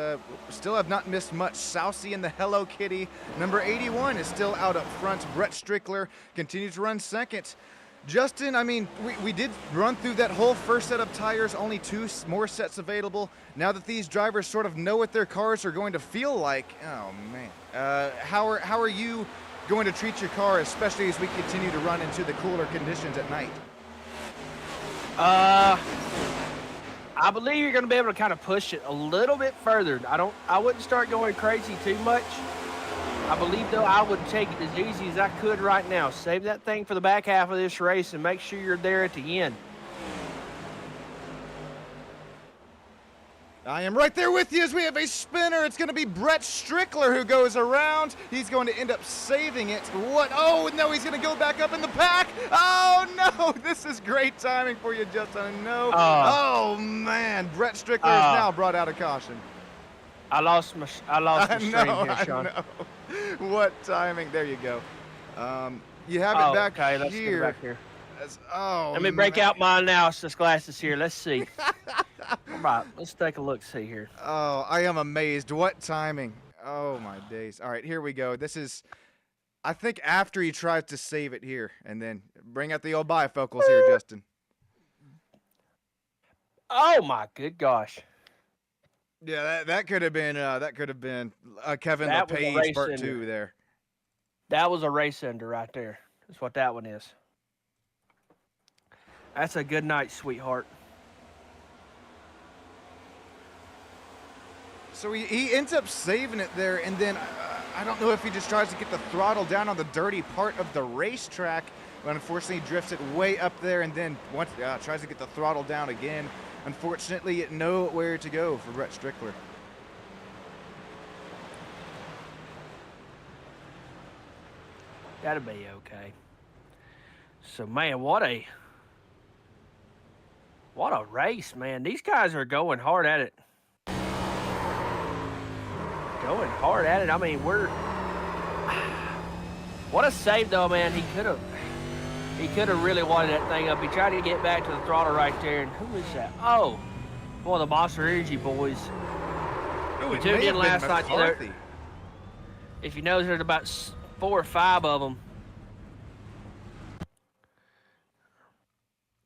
still have not missed much. Sousey and the Hello Kitty. Number 81 is still out up front. Brett Strickler continues to run second. Justin, I mean, we did run through that whole first set of tires, only 2 more sets available. Now that these drivers sort of know what their cars are going to feel like, oh man. How are you going to treat your car, especially as we continue to run into the cooler conditions at night? I believe you're going to be able to kind of push it a little bit further. I wouldn't start going crazy too much. I believe, though, I would take it as easy as I could right now. Save that thing for the back half of this race and make sure you're there at the end. I am right there with you as we have a spinner. It's going to be Brett Strickler who goes around. He's going to end up saving it. What? Oh, no, he's going to go back up in the pack. Oh, no. This is great timing for you, Justin. No. Oh, man. Brett Strickler is now brought out of caution. I lost my stream here, Sean. I know. What timing. There you go. You have it back okay, here. let's get it back here. Let me break out my analysis glasses here. Let's see. All right, let's take a look, see here. Oh, I am amazed. What timing. Oh, my days. All right, here we go. This is, I think, after he tries to save it here. And then bring out the old bifocals here, Justin. Oh, my good gosh. Yeah, that could have been Kevin LePage part 2 there. That was a race ender right there. That's what that one is. That's a good night, sweetheart. So he ends up saving it there, and then I don't know if he just tries to get the throttle down on the dirty part of the racetrack, but unfortunately he drifts it way up there, and then once tries to get the throttle down again. Unfortunately, nowhere to go for Brett Strickler. That'll be okay. So, man, what a What a race, man. These guys are going hard at it. Going hard at it. I mean, what a save, though, man. He could have really wanted that thing up. He tried to get back to the throttle right there. And who is that? Oh, one of the Monster Energy boys. Oh, We tuned in last night. If you know, there's about 4 or 5 of them.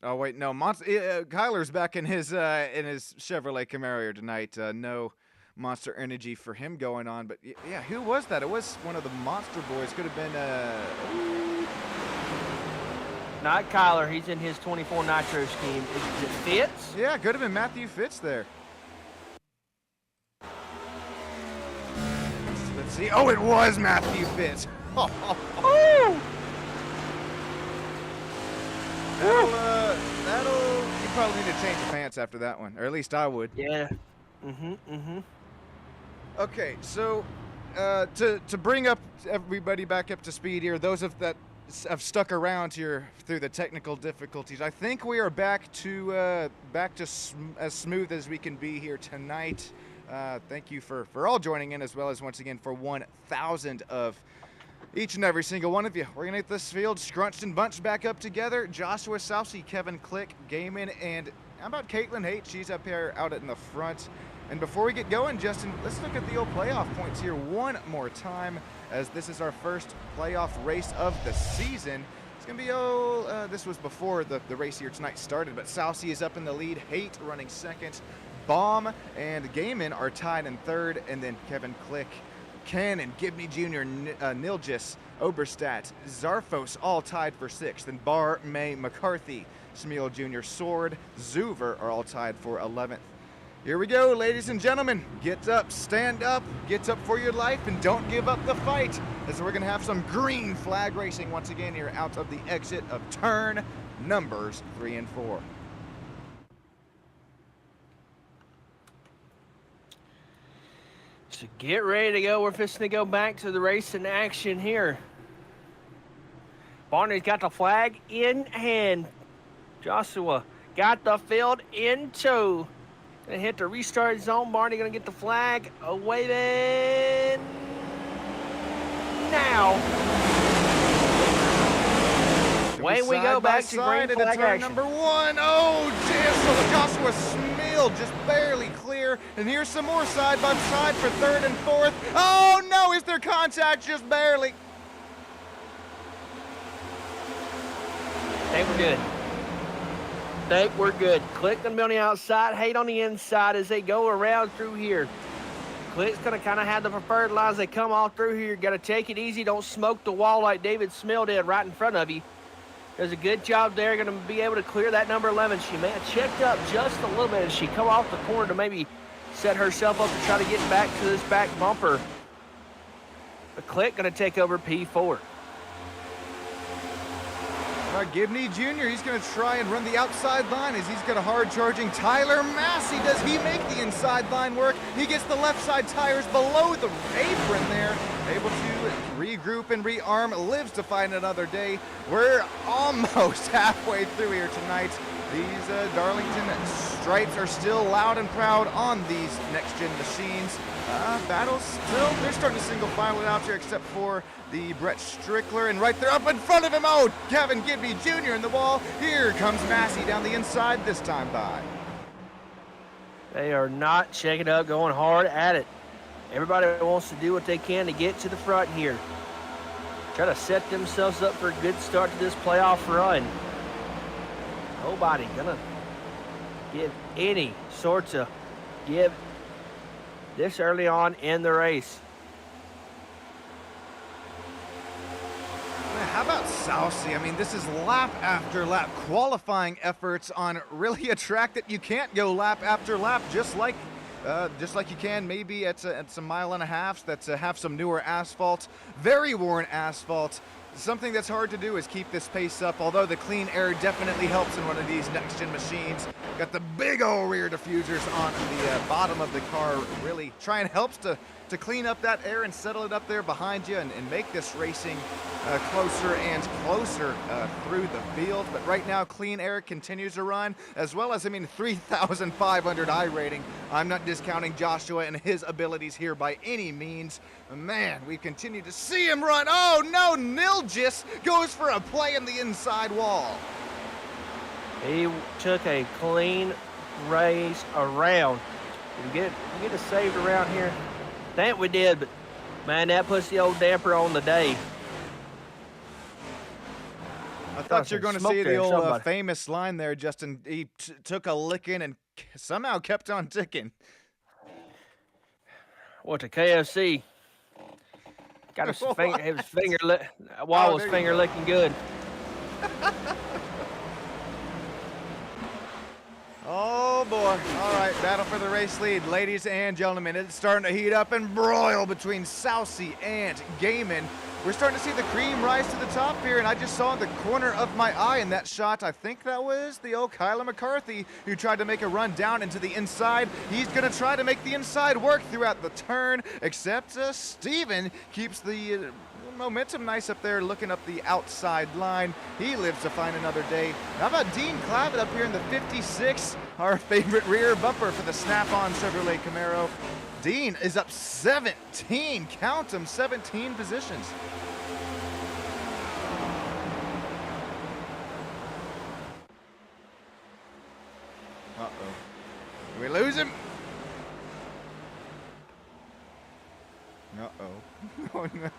Oh wait, no. Kyler's back in his Chevrolet Camaro here tonight. No Monster Energy for him going on, but yeah, who was that? It was one of the Monster boys. Could have been Not Kyler. He's in his 24 Nitro scheme. Is it Fitz? Yeah, could have been Matthew Fitz there. Let's see. Oh, it was Matthew Fitz. That'll. You probably need to change your pants after that one, or at least I would. Yeah. Okay, so to bring up everybody back up to speed here, those that have stuck around here through the technical difficulties, I think we are back to as smooth as we can be here tonight. Thank you for all joining in, as well as once again for 1,000 of each and every single one of you. We're gonna get this field scrunched and bunched back up together. Joshua Sousey, Kevin Click, Gaiman, and how about Caitlin Haight? She's up here out in the front. And before we get going, Justin, let's look at the old playoff points here one more time, as this is our first playoff race of the season. It's gonna be, this was before the race here tonight started, but Sousey is up in the lead, Haight running second, Baum and Gaiman are tied in third, and then Kevin Click, Cannon, Gibney Jr., Nilgis, Oberstadt, Zarfos all tied for sixth, and Barr, May, McCarthy, Schmiel Jr., Sword, Zuver are all tied for 11th. Here we go, ladies and gentlemen. Get up, stand up, get up for your life, and don't give up the fight, as we're going to have some green flag racing once again here out of the exit of turn numbers 3 and 4. So get ready to go. We're fixing to go back to the race in action here. Barney's got the flag in hand. Joshua got the field in tow. Gonna hit the restart zone. Barney gonna get the flag waving now. Away we go back to green flag turn action. number 1. Oh, Joshua Schmiel just barely clear. And here's some more side by side for third and fourth. Oh no, is there contact? Just barely. Think we're good. Think we're good. Click gonna be on the outside, Haight on the inside as they go around through here. Click's gonna kind of have the preferred line as they come all through here. Gotta take it easy. Don't smoke the wall like David Smil did right in front of you. Does a good job there. Gonna be able to clear that number 11. She may have checked up just a little bit as she come off the corner to maybe set herself up to try to get back to this back bumper. But Click gonna take over P4. Gibney Jr., he's going to try and run the outside line as he's got a hard-charging Tyler Massey. Does he make the inside line work? He gets the left side tires below the apron there. Able to regroup and rearm, lives to find another day. We're almost halfway through here tonight. These Darlington stripes are still loud and proud on these next-gen machines. Battles still, they're starting to single file it out here, except for the Brett Strickler, and right there up in front of him, oh, Kevin Gibney Jr. in the wall. Here comes Massey down the inside this time by. They are not checking up, going hard at it. Everybody wants to do what they can to get to the front here. Try to set themselves up for a good start to this playoff run. Nobody gonna give any sorts of give this early on in the race. How about Sousey? I mean, this is lap after lap qualifying efforts on really a track that you can't go lap after lap, just like you can maybe at some 1.5 miles that have some newer asphalt, very worn asphalt. Something that's hard to do is keep this pace up, although the clean air definitely helps in one of these next-gen machines. Got the big old rear diffusers on the bottom of the car. Really trying helps to clean up that air and settle it up there behind you and make this racing closer and closer through the field. But right now, clean air continues to run, as well as, 3,500 I rating. I'm not discounting Joshua and his abilities here by any means. Man, we continue to see him run. Oh no, Nilgis goes for a play in the inside wall. He took a clean race around. Did we get a saved around here? Think we did, but man, that puts the old damper on the day. I thought you were going to see the old famous line there, Justin. He took a licking and somehow kept on ticking. What, the KFC? Got his finger licking good. Oh boy. All right, battle for the race lead. Ladies and gentlemen, it's starting to heat up and broil between Sousey and Gaiman. We're starting to see the cream rise to the top here, and I just saw in the corner of my eye in that shot, I think that was the old Kyler McCarthy who tried to make a run down into the inside. He's going to try to make the inside work throughout the turn, except Steven keeps the momentum nice up there, looking up the outside line. He lives to find another day. How about Dean Clavitt up here in the 56, our favorite rear bumper for the Snap-on Chevrolet Camaro. Dean is up 17, count them, 17 positions. Uh-oh. Do we lose him? Uh-oh. Oh, no.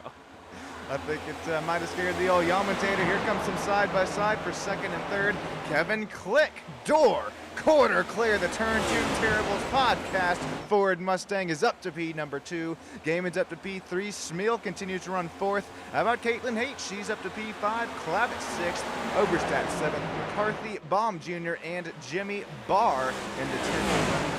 I think it might have scared the old Yamatator. Here comes some side-by-side for second and third. Kevin Click, door, quarter clear. The Turn 2 Terribles podcast. Ford Mustang is up to P number 2. Gaiman's up to P3. Smeal continues to run fourth. How about Caitlin Haight? She's up to P5. Clavitt 6th. Oberstadt 7th. McCarthy, Baum Jr., and Jimmy Barr in the 10th.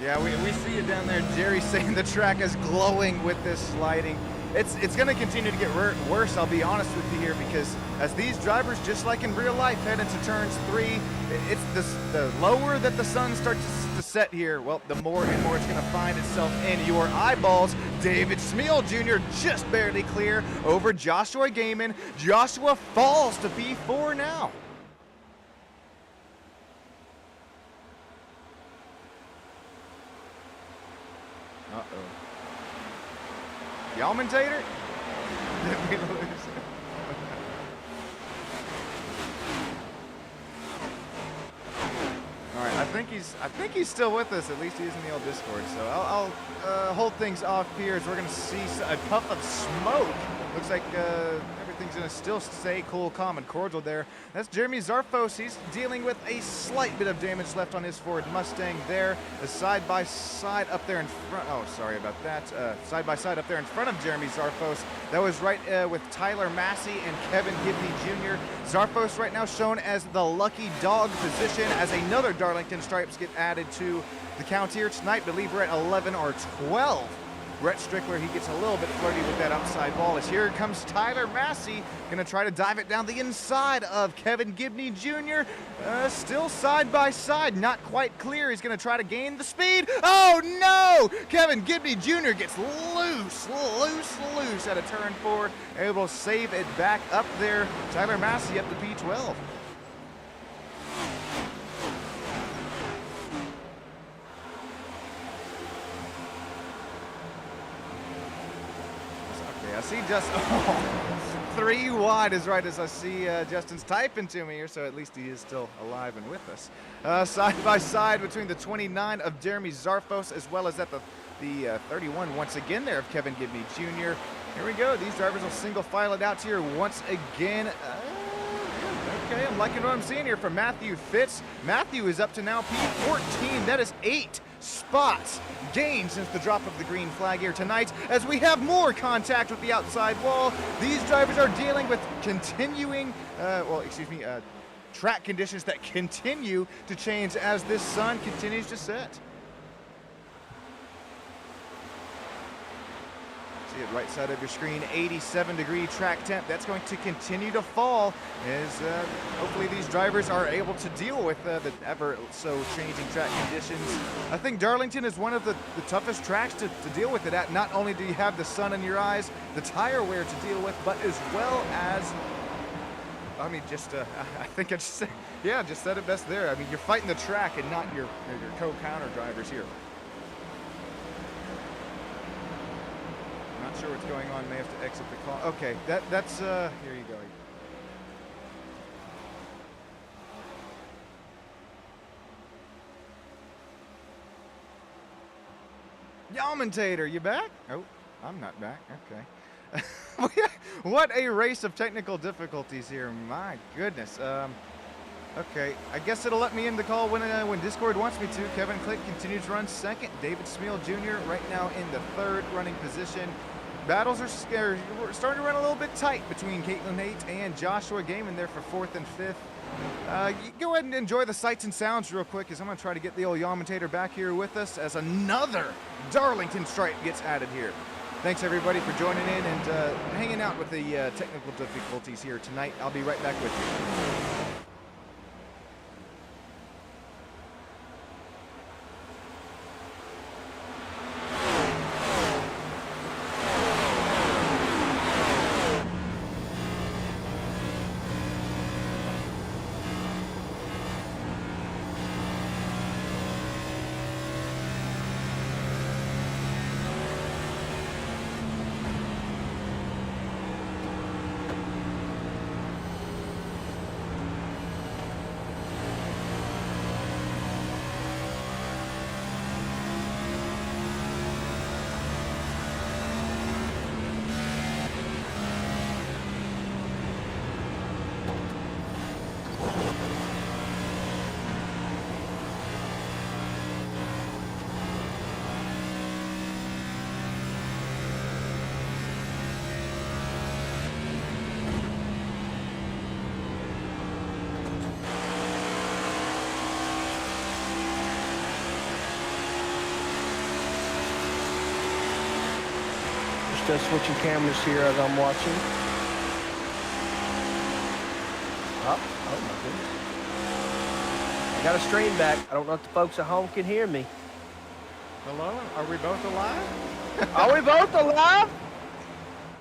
Yeah, we see it down there. Jerry saying the track is glowing with this lighting. It's going to continue to get worse, I'll be honest with you here, because as these drivers, just like in real life, head into turns 3, it's the lower that the sun starts to set here, well, the more and more it's going to find itself in your eyeballs. David Smeal Jr. just barely clear over Joshua Gaiman. Joshua falls to P4 now. Uh-oh. Yalmentator? Did we lose? All right, I think he's still with us. At least he's in the old Discord. So I'll hold things off here as we're gonna see a puff of smoke. Looks like everything's gonna still stay cool, calm, and cordial there. That's Jeremy Zarfos. He's dealing with a slight bit of damage left on his Ford Mustang there. The side-by-side up there in front. Oh, sorry about that. Side-by-side up there in front of Jeremy Zarfos. That was right with Tyler Massey and Kevin Gibney Jr. Zarfos right now shown as the lucky dog position as another Darlington stripes get added to the count here tonight. I believe we're at 11 or 12. Brett Strickler, he gets a little bit flirty with that outside wall as here comes Tyler Massey, gonna try to dive it down the inside of Kevin Gibney Jr. Still side by side, not quite clear. He's gonna try to gain the speed. Oh no! Kevin Gibney Jr. gets loose at a turn 4, able to save it back up there. Tyler Massey up to P12. I see Justin, 3 wide is right as I see Justin's typing to me here, so at least he is still alive and with us. Side by side between the 29 of Jeremy Zarfos as well as at the 31 once again there of Kevin Gibney Jr. Here we go. These drivers will single file it out here once again. Okay, I'm liking what I'm seeing here from Matthew Fitz. Matthew is up to now P14. That is 8 spots gained since the drop of the green flag here tonight as we have more contact with the outside wall. These drivers are dealing with continuing, track conditions that continue to change as this sun continues to set. See it right side of your screen, 87-degree track temp. That's going to continue to fall as hopefully these drivers are able to deal with the ever so changing track conditions. I think Darlington is one of the toughest tracks to deal with it at. Not only do you have the sun in your eyes, the tire wear to deal with, but as well as, I mean, just I think I just said, yeah, just said it best there. I mean, you're fighting the track and not your co-counter drivers here. Not sure what's going on. May have to exit the call. Okay, that's here you go. Yamentator, you back? Oh, I'm not back. Okay. What a race of technical difficulties here. My goodness. Okay, I guess it'll let me in the call when Discord wants me to. Kevin Click continues to run second. David Smeal Jr. right now in the third running position. Battles are scared. We're starting to run a little bit tight between Caitlin Haight and Joshua Gaiman there for fourth and fifth. Go ahead and enjoy the sights and sounds real quick as I'm going to try to get the old Yamentator back here with us as another Darlington stripe gets added here. Thanks everybody for joining in and hanging out with the technical difficulties here tonight. I'll be right back with you. Just switching cameras here as I'm watching. Oh my goodness. I got a stream back. I don't know if the folks at home can hear me. Hello? Are we both alive? Are we both alive?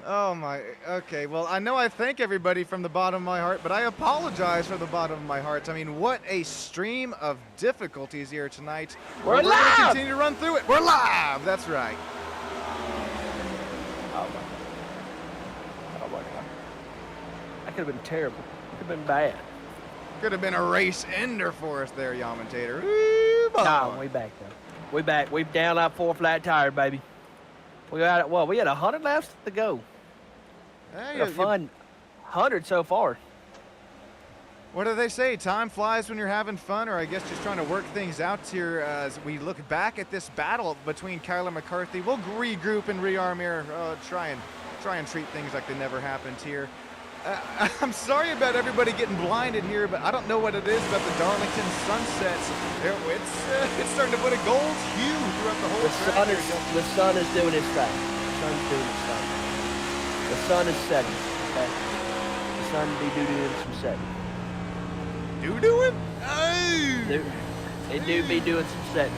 Oh my, okay. Well, I know I thank everybody from the bottom of my heart, but I apologize from the bottom of my heart. I mean, what a stream of difficulties here tonight. We're going to continue to run through it. We're live. That's right. That could have been terrible. Could have been bad. Could have been a race ender for us there, Yamentator. Nah, we back though. We back. We've down our 4 flat tire, baby. We got it. Well, we had 100 laps to go. Hey, a fun 100 so far. What do they say? Time flies when you're having fun, or I guess just trying to work things out here as we look back at this battle between Kyler McCarthy. We'll regroup and rearm here, try and treat things like they never happened here. I'm sorry about everybody getting blinded here, but I don't know what it is about the Darlington sunsets. It's starting to put a gold hue throughout the whole track. The sun is doing its thing. The sun's doing its thing. The sun is setting. Okay? The sun be doing some setting. Do it? Oh! It do be doing some setting.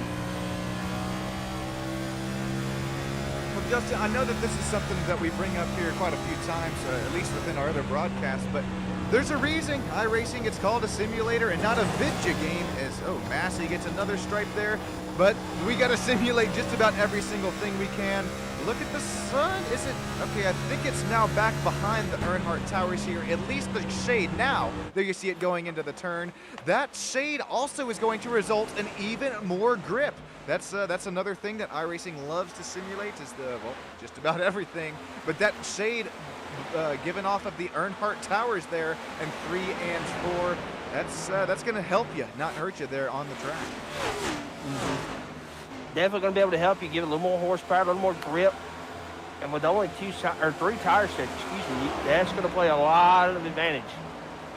Well, Justin, I know that this is something that we bring up here quite a few times, at least within our other broadcasts, but there's a reason iRacing gets called a simulator and not a vidya game. Massey gets another stripe there, but we got to simulate just about every single thing we can. Look at the sun. Is it? Okay, I think it's now back behind the Earnhardt Towers here, at least the shade now. There you see it going into the turn. That shade also is going to result in even more grip. That's another thing that iRacing loves to simulate is just about everything. But that shade given off of the Earnhardt Towers there in 3 and 4, that's going to help you, not hurt you there on the track. Mm-hmm. Definitely going to be able to help you give it a little more horsepower, a little more grip. And with only 3 tire sets, that's going to play a lot of advantage.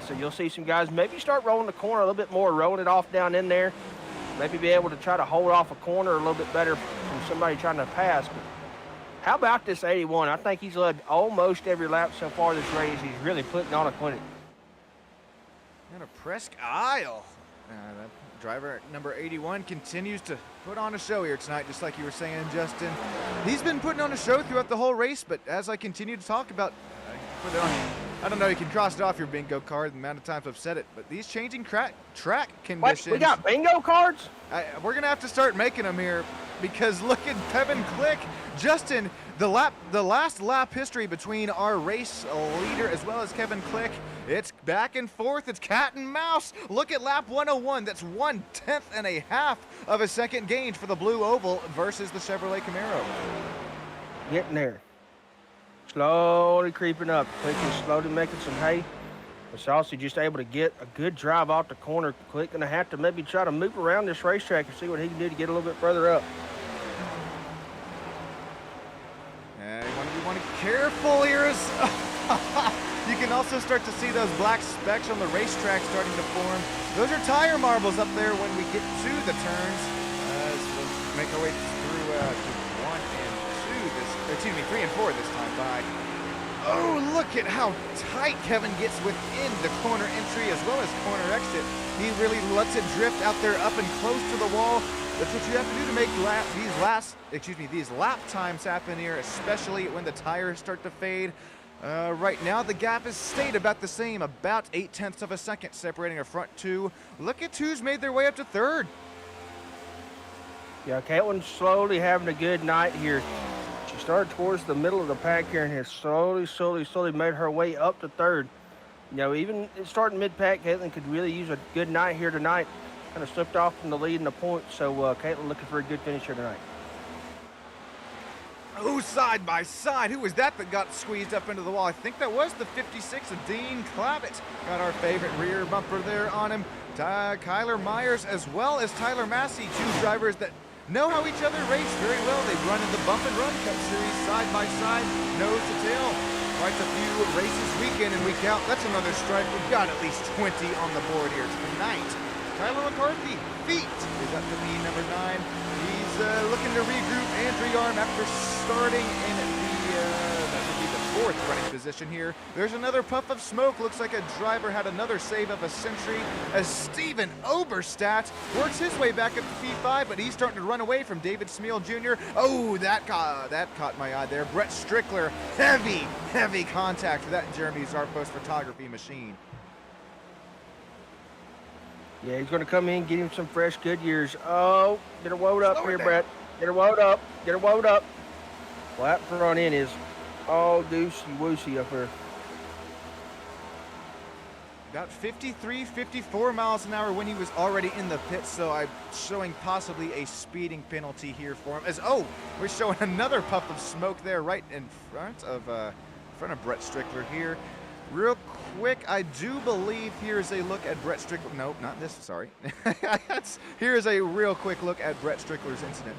So you'll see some guys maybe start rolling the corner a little bit more, rolling it off down in there. Maybe be able to try to hold off a corner a little bit better from somebody trying to pass. But How about this 81? I think he's led almost every lap so far this race. He's really putting on a clinic. And a Presque Isle. That driver number 81 continues to put on a show here tonight, just like you were saying, Justin. He's been putting on a show throughout the whole race, but as I continue to talk about, put it on, I don't know, you can cross it off your bingo card the amount of times I've said it, but these changing track conditions. Wait, we got bingo cards? We're going to have to start making them here, because look at Kevin Click. Justin, the last lap history between our race leader as well as Kevin Click, it's back and forth. It's cat and mouse. Look at lap 101. That's 1/10.5 of a second gain for the blue oval versus the Chevrolet Camaro. Getting there. Slowly creeping up. Click is slowly making some hay. But also just able to get a good drive off the corner. Click going to have to maybe try to move around this racetrack and see what he can do to get a little bit further up. You want to be careful here. You can also start to see those black specks on the racetrack starting to form. Those are tire marbles up there when we get to the turns. As we'll make our way through to 3 and 4 this time by. Oh, look at how tight Kevin gets within the corner entry as well as corner exit. He really lets it drift out there up and close to the wall. That's what you have to do to make these lap times happen here, especially when the tires start to fade. Right now, the gap has stayed about the same, about 0.8 of a second separating our front two. Look at who's made their way up to third. Yeah, Caitlin's slowly having a good night here. She started towards the middle of the pack here and has slowly made her way up to third. You know, even starting mid-pack, Caitlin could really use a good night here tonight. Kind of slipped off from the lead in the points, so Caitlin looking for a good finish here tonight. Oh, side by side. Who was that got squeezed up into the wall? I think that was the 56 of Dean Clavitt. Got our favorite rear bumper there on him. Kyler Myers as well as Tyler Massey, two drivers that know how each other race very well. They run in the Bump and Run Cup Series side by side, nose to tail. Quite a few races week in and week out. That's another stripe. We've got at least 20 on the board here tonight. Tyler McCarthy, feet, is up to lead number 9. He's looking to regroup and rearm after starting in that would be the 4th running position here. There's another puff of smoke. Looks like a driver had another save of a century as Steven Oberstadt works his way back up to P5, but he's starting to run away from David Smeal Jr. Oh, that caught my eye there. Brett Strickler, heavy contact for that Jeremy Zarpos photography machine. Yeah, he's going to come in, get him some fresh Goodyears. Oh, get her woed up here, Brett. Get her woed up. Get her woed up. Well, that front end is all doocy-woosy up here. About 53, 54 miles an hour when he was already in the pits, so I'm showing possibly a speeding penalty here for him. We're showing another puff of smoke there right in front of Brett Strickler here. Real quick, I do believe here's a look at Brett Strickler. Nope, not this, sorry. Here's a real quick look at Brett Strickler's incident.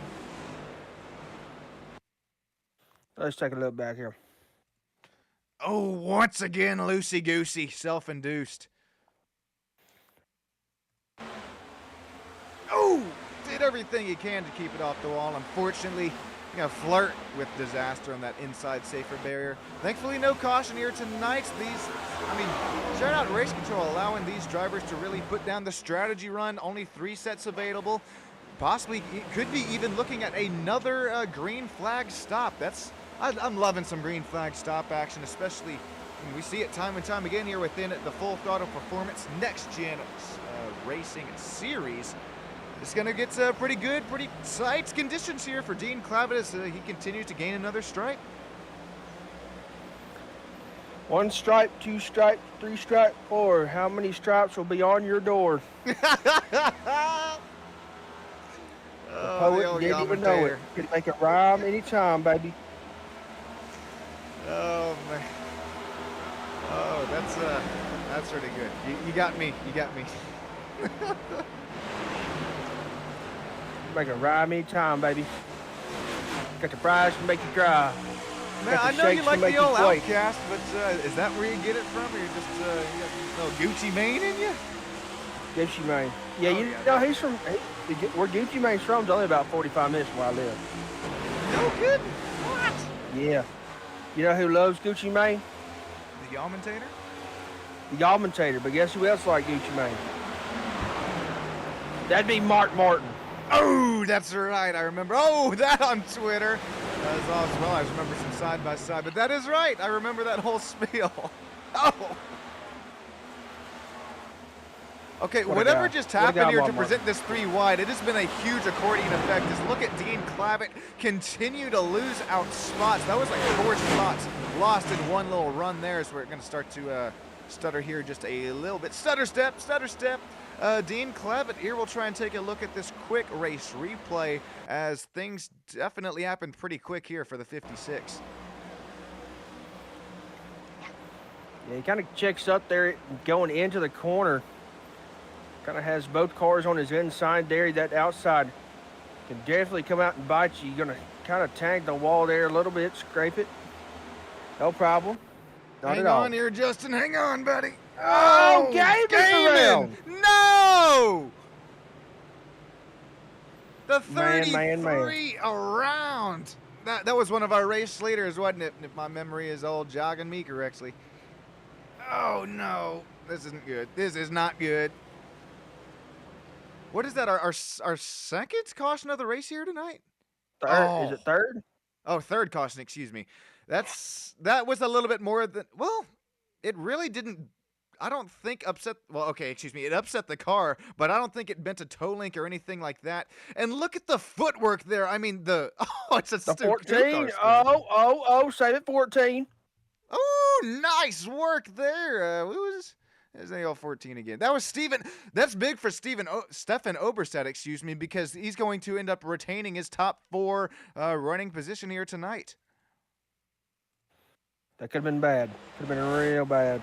Let's take a look back here. Oh, once again, loosey-goosey, self-induced. Oh, did everything he can to keep it off the wall. Unfortunately, flirt with disaster on that inside safer barrier. Thankfully, no caution here tonight. Shout out Race Control allowing these drivers to really put down the strategy run. Only 3 sets available. Possibly could be even looking at another green flag stop. I'm loving some green flag stop action, especially when we see it time and time again here within the Full Throttle Performance Next Gen Racing Series. It's going to get pretty good, pretty tight conditions here for Dean Clavitt as he continues to gain another stripe. 1 stripe, 2 stripe, 3 stripe, 4. How many stripes will be on your door? The poet didn't even know it. Could make it rhyme anytime, baby. Oh, man. Oh, that's really good. You got me. Make it rhyme anytime, baby. Got the fries to make you dry. Man, I know you like the old Outcast, but is that where you get it from? Or you just you got Gucci Mane in you? Gucci Mane. Yeah, he's from where Gucci Mane's from is only about 45 minutes from where I live. No kidding. What? Yeah. You know who loves Gucci Mane? The Yalmentator? The Yalmentator. But guess who else liked Gucci Mane? That'd be Mark Martin. Oh, that's right. I remember. Oh, that on Twitter. That was awesome. Well, I remember some side by side, but that is right. I remember that whole spiel. Oh. Okay, whatever just happened here to present this 3 wide, it has been a huge accordion effect. Just look at Dean Clavitt continue to lose out spots. That was like 4 spots lost in one little run there. So we're going to start to stutter here just a little bit. Stutter step, stutter step. Dean Clavitt here will try and take a look at this quick race replay as things definitely happened pretty quick here for the 56. Yeah, he kind of checks up there going into the corner. Kind of has both cars on his inside there. That outside can definitely come out and bite you. You're going to kind of tag the wall there a little bit, scrape it. No problem. Not Hang at all. on here, Justin. Hang on, buddy. Oh, Gaiman! No! The Man, 33 around. That was one of our race leaders, wasn't it? If my memory is all jogging me correctly. Oh, no. This isn't good. This is not good. What is that? Our second caution of the race here tonight? Third. Oh. Is it third? Oh, third caution, excuse me. That was a little bit more than, well, it really didn't, I don't think upset, well, okay, excuse me, it upset the car, but I don't think it bent a toe link or anything like that. And look at the footwork there. I mean, it's a The 14. Oh, save it 14. Oh, nice work there. There's the old 14 again. That was Steven. That's big for Stefan Oberstedt, excuse me, because he's going to end up retaining his top 4 running position here tonight. That could have been bad. Could have been real bad.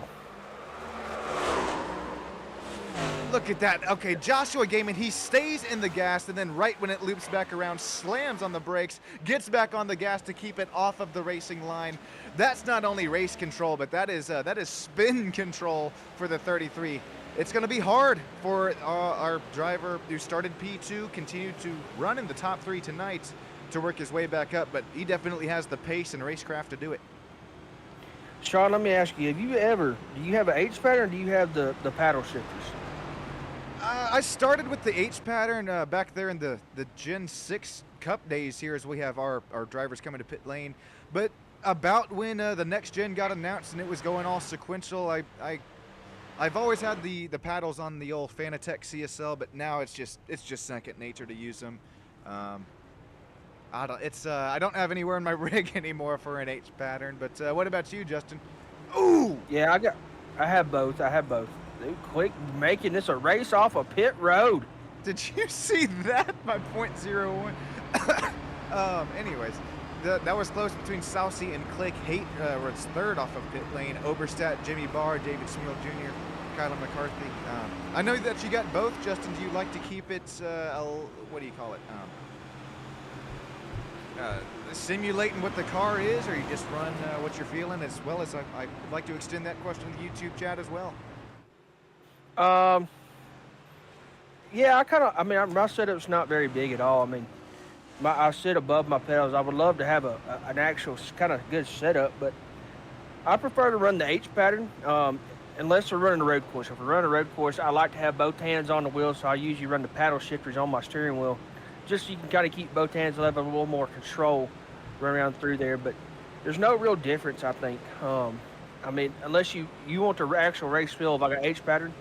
Look at that. Okay, Joshua Gaiman, he stays in the gas, and then right when it loops back around, slams on the brakes, gets back on the gas to keep it off of the racing line. That's not only race control, but that is spin control for the 33. It's going to be hard for our driver who started P2, continued to run in the top 3 tonight to work his way back up, but he definitely has the pace and racecraft to do it. Sean, let me ask you, do you have an H pattern or do you have the paddle shifters? I started with the H pattern back there in the Gen 6 Cup days here as we have our drivers coming to pit lane. But about when the next gen got announced and it was going all sequential, I've always had the paddles on the old Fanatec CSL, but now it's just second nature to use them. I don't have anywhere in my rig anymore for an H pattern. But what about you, Justin? Ooh! Yeah, I have both. Dude, quick, making this a race off a pit road. Did you see that? My .01. Anyways, that was close between Sousey and Click. Haight was third off of pit lane. Oberstadt, Jimmy Barr, David Smeal Jr., Kyler McCarthy. I know that you got both, Justin. Do you like to keep it, what do you call it? Simulating what the car is, or you just run what you're feeling, as well as I'd like to extend that question to the YouTube chat as well. Yeah, my setup's not very big at all. I mean, I sit above my pedals. I would love to have an actual kind of good setup, but I prefer to run the H pattern, unless we're running a road course. If we're running a road course, I like to have both hands on the wheel, so I usually run the paddle shifters on my steering wheel, just so you can kind of keep both hands, have a little more control run around through there. But there's no real difference, I think. I mean, unless you want the actual race feel of like an H pattern,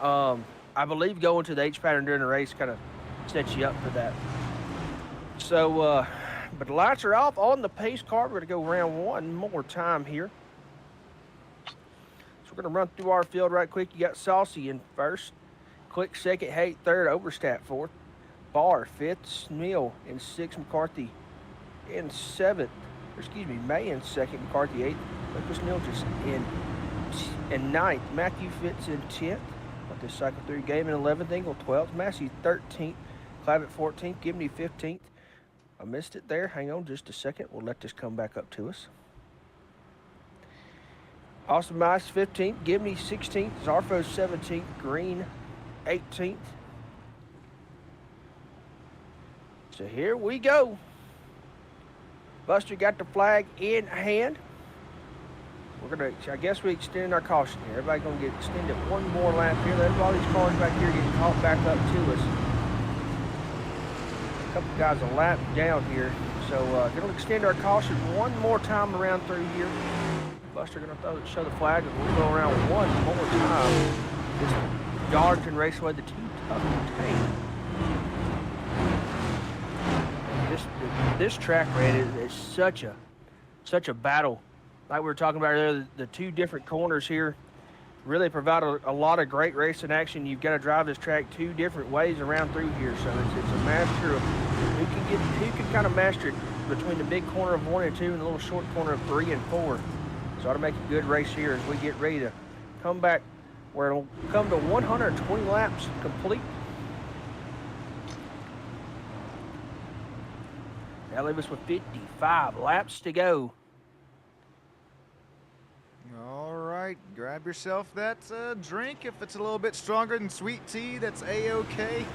I believe going to the H pattern during the race kind of sets you up for that. So, but the lights are off on the pace car. We're going to go around one more time here. So we're going to run through our field right quick. You got Saucy in first, Quick second, Haight third, Oberstadt fourth, Barr fifth, Smeal in sixth, McCarthy in seventh. May in second, McCarthy eighth, Lucas Nilgis in ninth, Matthew Fitz in 10th. Let this cycle through. Game in 11th, Engel 12th, Massey 13th, Clavitt 14th, Gibney 15th. I missed it there. Hang on just a second. We'll let this come back up to us. Austin Mice 15th, Gibney 16th, Zarfo 17th, Green 18th. So here we go. Buster got the flag in hand. We're gonna, I guess we extended our caution here. Everybody's gonna get extended one more lap here. There's all these cars back here getting caught back up to us. A couple guys a lap down here. So gonna extend our caution one more time around through here. Buster gonna show the flag and we'll go around one more time. This Darlington Raceway, the team tough to tame. This track, man, is such a battle. Like we were talking about earlier, the two different corners here really provide a lot of great racing action. You've got to drive this track two different ways around through here, so it's a master of who can kind of master it between the big corner of 1 and 2 and the little short corner of 3 and 4. So ought to make a good race here as we get ready to come back where it'll come to 120 laps complete. That'll leave us with 55 laps to go. All right, grab yourself that drink. If it's a little bit stronger than sweet tea, that's A-okay.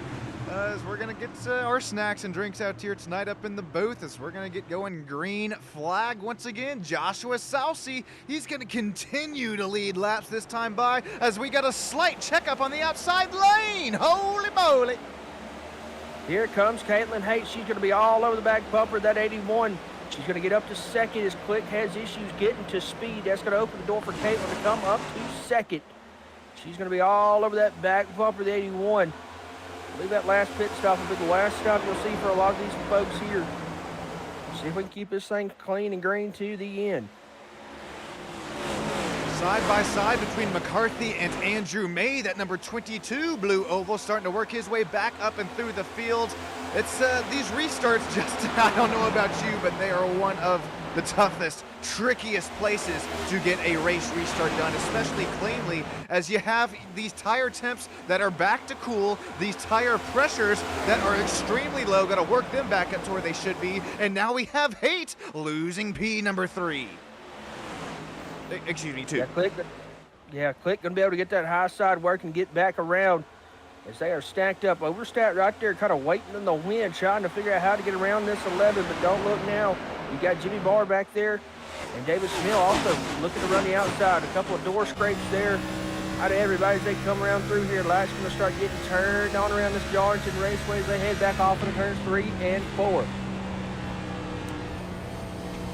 As we're going to get our snacks and drinks out here tonight up in the booth as we're going to get going green flag once again. Joshua Sousey, he's going to continue to lead laps this time by as we got a slight checkup on the outside lane. Holy moly. Here it comes, Caitlin Haight. She's going to be all over the back bumper, that 81. She's going to get up to second as Click has issues getting to speed. That's going to open the door for Caitlin to come up to second. She's going to be all over that back bumper, the 81. I believe that last pit stop will be the last stop you'll see for a lot of these folks here. See if we can keep this thing clean and green to the end. Side by side between McCarthy and Andrew May, that number 22 blue oval starting to work his way back up and through the field. It's these restarts, Justin, I don't know about you, but they are one of the toughest, trickiest places to get a race restart done, especially cleanly, as you have these tire temps that are back to cool, these tire pressures that are extremely low, got to work them back up to where they should be, and now we have Haight losing P number 3. Excuse me, 2. Click gonna be able to get that high side work and get back around as they are stacked up, overstacked right there, kind of waiting in the wind, trying to figure out how to get around this 11, but don't look now. You got Jimmy Barr back there, and David Smith also looking to run the outside. A couple of door scrapes there out of everybody as they come around through here. Lights gonna start getting turned on around this Darlington Raceway as they head back off into turns 3 and 4.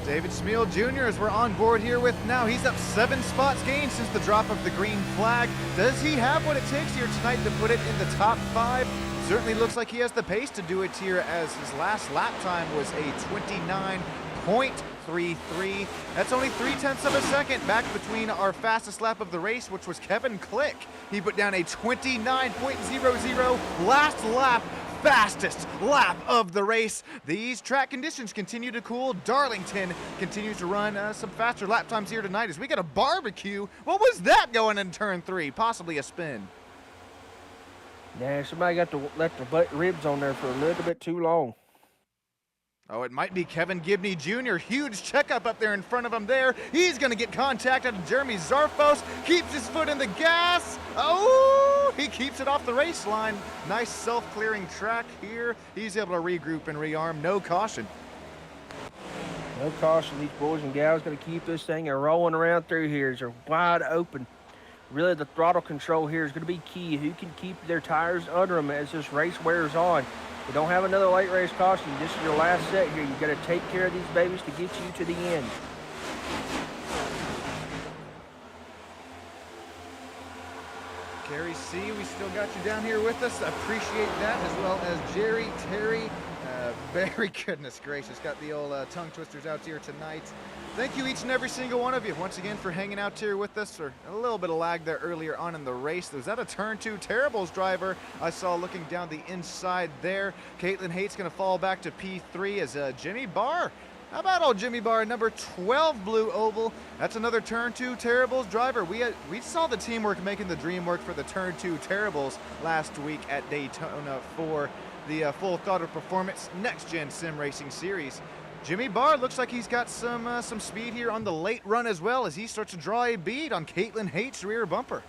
David Smeel Jr. as we're on board here with now. He's up 7 spots gained since the drop of the green flag. Does he have what it takes here tonight to put it in the top 5? Certainly looks like he has the pace to do it here as his last lap time was a 29.33. That's only 0.3 of a second back between our fastest lap of the race, which was Kevin Click. He put down a 29.00 last lap. Fastest lap of the race. These track conditions continue to cool. Darlington continues to run some faster lap times here tonight as we got a barbecue. What was that going in turn 3? Possibly a spin. Yeah, somebody got to let the ribs on there for a little bit too long. Oh, it might be Kevin Gibney Jr. Huge checkup up there in front of him there. He's going to get contact out of Jeremy Zarfos. Keeps his foot in the gas. Oh, he keeps it off the race line. Nice self-clearing track here. He's able to regroup and rearm. No caution. No caution. These boys and gals going to keep this thing rolling around through here. They're wide open. Really, the throttle control here is going to be key. Who can keep their tires under them as this race wears on? You don't have another late race caution. This is your last set here. You've got to take care of these babies to get you to the end. Carrie C., we still got you down here with us. I appreciate that, as well as Jerry, Terry. Very goodness gracious, got the old tongue twisters out here tonight. Thank you each and every single one of you once again for hanging out here with us. For a little bit of lag there earlier on in the race. Was that a turn 2 Terribles driver I saw looking down the inside there? Caitlin Haight's going to fall back to P3 as Jimmy Barr. How about old Jimmy Barr, number 12 blue oval? That's another turn 2 Terribles driver. We saw the teamwork making the dream work for the turn 2 Terribles last week at Daytona for the Full Throttle Performance Next Gen Sim Racing Series. Jimmy Barr looks like he's got some speed here on the late run as well as he starts to draw a bead on Caitlin Haight's rear bumper.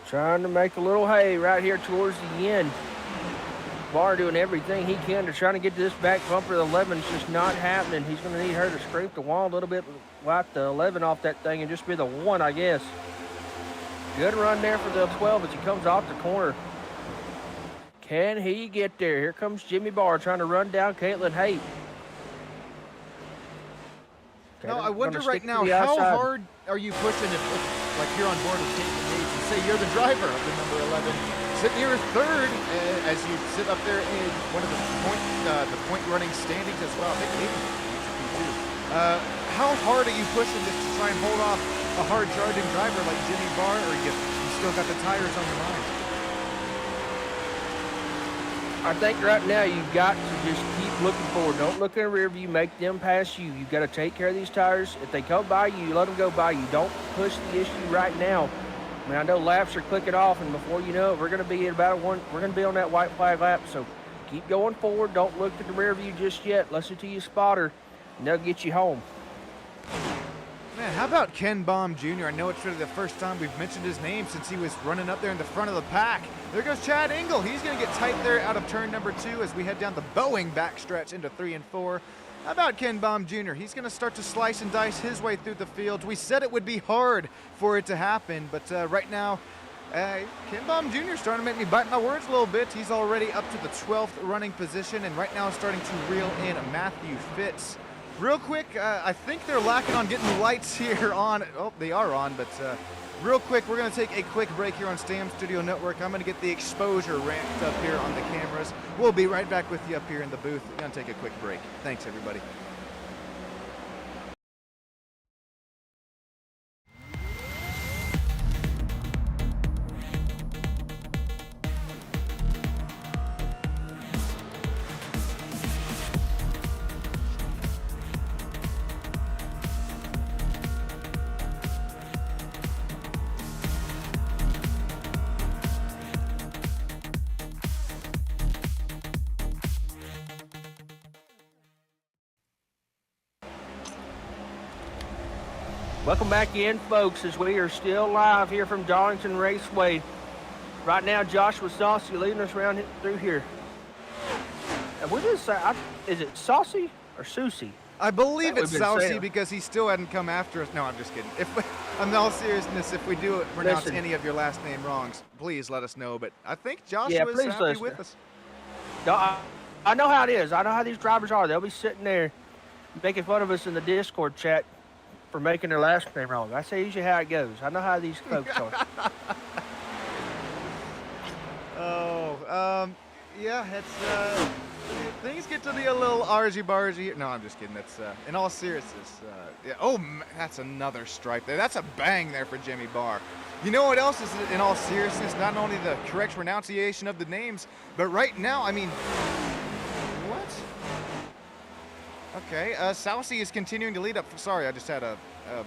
Trying to make a little hay right here towards the end. Barr doing everything he can to try to get to this back bumper. The 11's just not happening. He's going to need her to scrape the wall a little bit, wipe the 11 off that thing, and just be the 1, I guess. Good run there for the 12 as he comes off the corner. Can he get there? Here comes Jimmy Barr trying to run down Caitlin Haight. No, I wonder right now, how hard are you pushing if, like, you're on board with Caitlin Haight and say you're the driver of the number 11, sitting here third as you sit up there in one of the point running standings as well. I think maybe too. How hard are you pushing this to try and hold off a hard charging driver like Jimmy Barr, or you still got the tires on the line? I think right now you've got to just keep looking forward. Don't look in the rear view. Make them pass you. You've got to take care of these tires. If they come by you, let them go by you. Don't push the issue right now. I mean, I know laps are clicking off, and before you know it, we're going to be at about We're going to be on that white flag lap. So keep going forward. Don't look at the rear view just yet. Listen to your spotter, and they'll get you home. Man, how about Ken Baum Jr.? I know it's really the first time we've mentioned his name since he was running up there in the front of the pack. There goes Chad Engel. He's going to get tight there out of turn number 2 as we head down the Boeing backstretch into 3 and 4. How about Ken Baum Jr.? He's going to start to slice and dice his way through the field. We said it would be hard for it to happen, but right now, Ken Baum Jr. is starting to make me bite my words a little bit. He's already up to the 12th running position, and right now starting to reel in Matthew Fitz. Real quick, I think they're lacking on getting the lights here on. Oh, they are on, but real quick, we're going to take a quick break here on Stam Studio Network. I'm going to get the exposure ramped up here on the cameras. We'll be right back with you up here in the booth. We're going to take a quick break. Thanks, everybody. Welcome back in, folks, as we are still live here from Darlington Raceway. Right now, Joshua Saucy leading us around through here. And what is that? Is it Saucy or Susie? I believe it's Saucy because he still hadn't come after us. No, I'm just kidding. In all seriousness, if we do pronounce any of your last name wrongs, please let us know. But I think Joshua is happy with us. No, I know how it is. I know how these drivers are. They'll be sitting there making fun of us in the Discord chat for making their last name wrong. That's usually how it goes. I know how these folks are. Yeah, it's things get to be a little arsey-barsey. No, I'm just kidding. That's in all seriousness. Yeah. Oh, that's another stripe there. That's a bang there for Jimmy Barr. You know what else is in all seriousness? Not only the correct pronunciation of the names, but right now, I mean, what? Okay, Saucy is continuing to lead up. Sorry, I just had a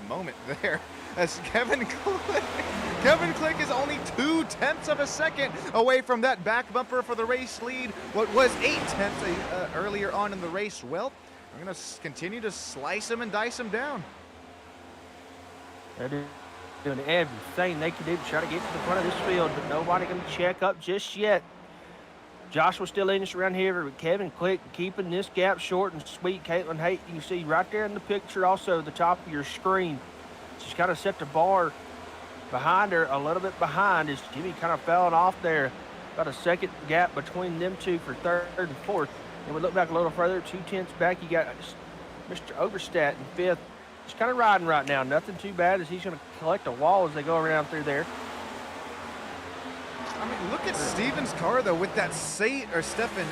moment there. As Kevin Click is only 0.2 of a second away from that back bumper for the race lead. What was 0.8 earlier on in the race. Well, we're going to continue to slice him and dice him down. They're doing everything they can do to try to get to the front of this field, but nobody can check up just yet. Joshua's still in us around here, but Kevin Click keeping this gap short and sweet. Caitlin Haight, you can see right there in the picture, also the top of your screen. She's kind of set the bar behind her, a little bit behind, as Jimmy kind of fell off there. About a second gap between them two for third and fourth. And we look back a little further, 0.2 back. You got Mr. Overstat in fifth. He's kind of riding right now. Nothing too bad as he's going to collect a wall as they go around through there. I mean, look at Steven's car though with that Stefan.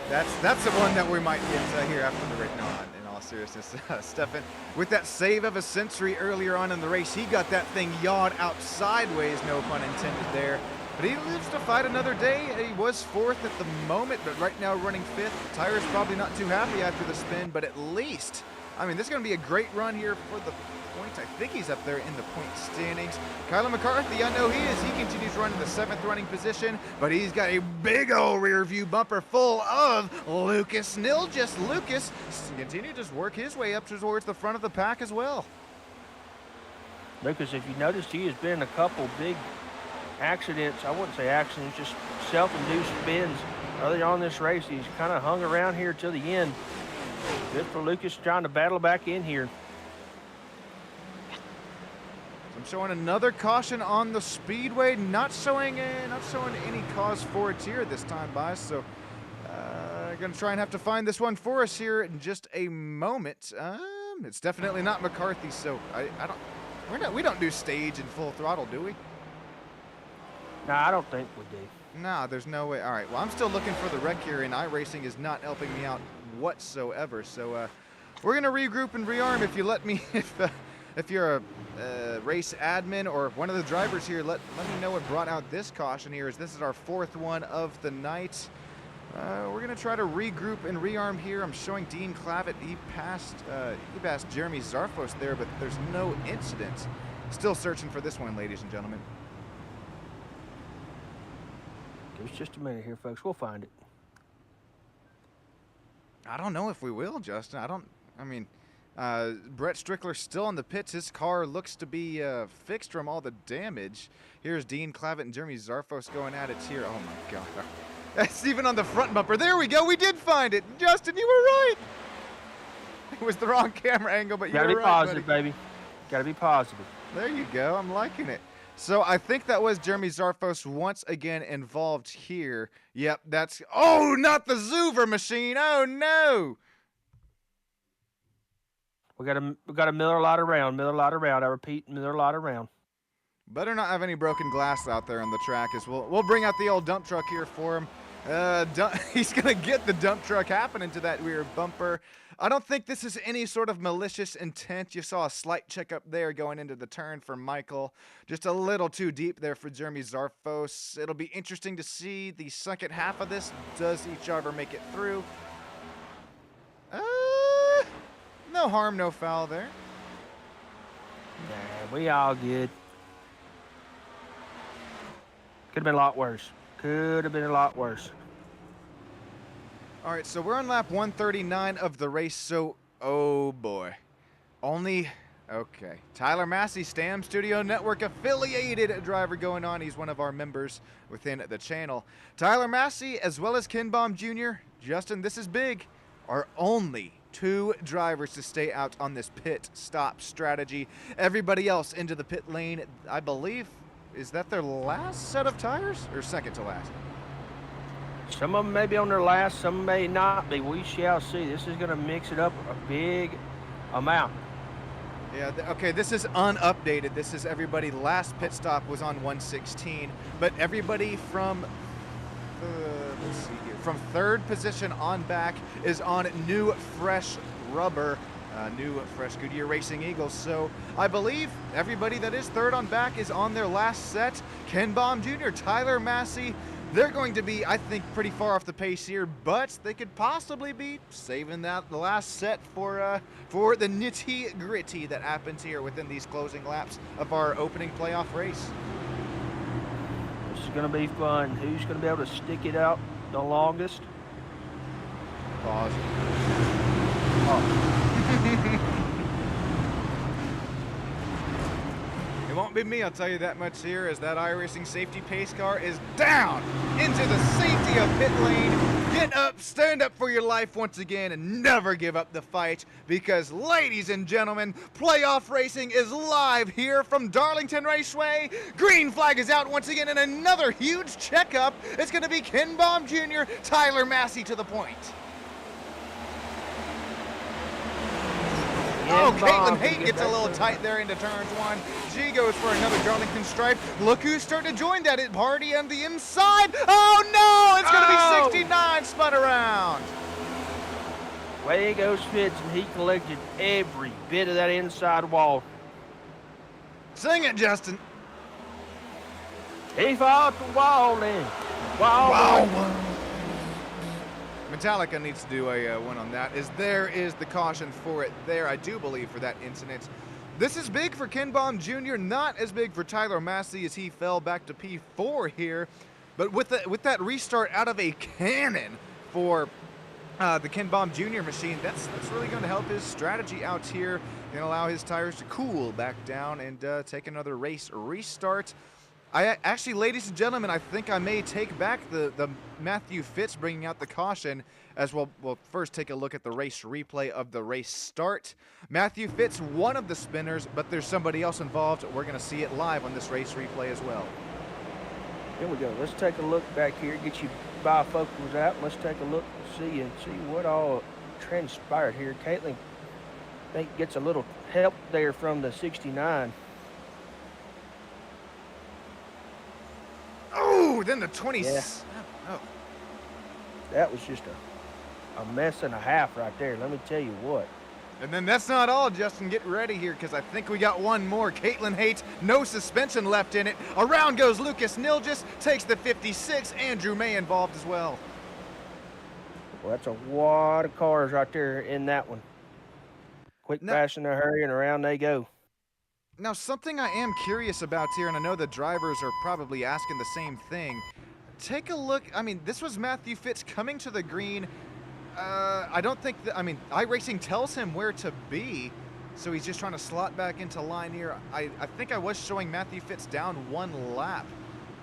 That's the one that we might get here after the race. No, in all seriousness, Stefan with that save of a century earlier on in the race. He got that thing yawed out sideways, no pun intended there. But he lives to fight another day. He was fourth at the moment, but right now running fifth. Tyre's probably not too happy after the spin, but at least, I mean, this is going to be a great run here for the points. I think he's up there in the point standings. Kyler McCarthy, I know he is. He continues running the 7th running position, but he's got a big old rear view bumper full of Lucas Nilgis. Lucas continues to work his way up towards the front of the pack as well. Lucas, if you noticed, he has been in a couple big accidents. I wouldn't say accidents, just self-induced spins early on this race. He's kind of hung around here till the end. Good for Lucas trying to battle back in here. I'm showing another caution on the speedway, not showing any cause for it here this time, guys. So gonna try and have to find this one for us here in just a moment. It's definitely not McCarthy, so we don't do stage and full throttle, do we? No, I don't think we do. Nah, there's no way. All right, well, I'm still looking for the wreck here, and iRacing is not helping me out whatsoever. So we're gonna regroup and rearm. If you let me, if you're a race admin or one of the drivers here, let me know what brought out this caution here, as this is our 4th one of the night. We're gonna try to regroup and rearm here. I'm showing Dean Clavitt. He passed Jeremy Zarfos there, but there's no incident. Still searching for this one, ladies and gentlemen. Give us just a minute here, folks. We'll find it. I don't know if we will, Justin. Brett Strickler still in the pits. His car looks to be fixed from all the damage. Here's Dean Clavitt and Jeremy Zarfos going at it here. Oh my God. That's even on the front bumper. There we go. We did find it. Justin, you were right. It was the wrong camera angle, but you were right. Gotta be positive, baby. Gotta be positive. There you go. I'm liking it. So I think that was Jeremy Zarfos once again involved here. Yep, that's... Oh, not the Zoover machine. Oh, no. We got a Miller Lite around. I repeat, Miller Lite around. Better not have any broken glass out there on the track, as we'll bring out the old dump truck here for him. He's gonna get the dump truck happening to that rear bumper. I don't think this is any sort of malicious intent. You saw a slight check up there going into the turn for Michael. Just a little too deep there for Jeremy Zarfos. It'll be interesting to see the second half of this. Does each driver make it through? No harm, no foul there. Nah, we all good. Could have been a lot worse. Could have been a lot worse. All right, so we're on lap 139 of the race, so, oh boy. Okay. Tyler Massey, Stam Studio Network affiliated driver going on. He's one of our members within the channel. Tyler Massey, as well as Ken Baum Jr. Justin, this is big. Are only 2 drivers to stay out on this pit stop strategy. Everybody else into the pit lane, I believe. Is that their last set of tires or second to last? Some of them may be on their last, some may not be. We shall see. This is going to mix it up a big amount. Yeah, okay, this is unupdated. This is everybody. Last pit stop was on 116, but everybody from, let's see here, from 3rd position on back is on new, fresh rubber. New, fresh Goodyear Racing Eagles. So I believe everybody that is 3rd on back is on their last set. Ken Baum Jr., Tyler Massey, they're going to be, I think, pretty far off the pace here, but they could possibly be saving the last set for the nitty-gritty that happens here within these closing laps of our opening playoff race. This is going to be fun. Who's going to be able to stick it out the longest? Pause. Oh. It won't be me, I'll tell you that much here, as that iRacing safety pace car is down into the safety of pit lane. Get up, stand up for your life once again, and never give up the fight, because, ladies and gentlemen, playoff racing is live here from Darlington Raceway. Green flag is out once again, and another huge checkup. It's going to be Ken Baum Jr., Tyler Massey to the point. Oh, Caitlin Hayden gets a little tight there into turns 1. She goes for another Darlington stripe. Look who's starting to join that party on the inside. Oh, no! It's going to be 69 spun around. Way goes Fitz, and he collected every bit of that inside wall. Sing it, Justin. He fought the wall in. Wow. Metallica needs to do a one on that. There is the caution for it there, I do believe, for that incident. This is big for Ken Baum Jr., not as big for Tyler Massey, as he fell back to P4 here. But with that restart out of a cannon for the Ken Baum Jr. machine, that's really going to help his strategy out here and allow his tires to cool back down and take another race restart. Actually, ladies and gentlemen, I think I may take back the Matthew Fitz bringing out the caution, as we'll first take a look at the race replay of the race start. Matthew Fitz, one of the spinners, but there's somebody else involved. We're going to see it live on this race replay as well. Here we go. Let's take a look back here. Get your bifocals out. Let's take a look and see what all transpired here. Caitlin, I think, gets a little help there from the 69. Oh, then the 20. Yeah. Oh. That was just a mess and a half right there. Let me tell you what. And then that's not all, Justin. Get ready here, because I think we got one more. Caitlin Haight, no suspension left in it. Around goes Lucas Nilgis, takes the 56. Andrew May involved as well. Well, that's a lot of cars right there in that one. Quick fashion, a hurry, and around they go. Now, something I am curious about here, and I know the drivers are probably asking the same thing. Take a look. I mean, this was Matthew Fitz coming to the green. I don't think that, I mean, iRacing tells him where to be, so he's just trying to slot back into line here. I think I was showing Matthew Fitz down one lap.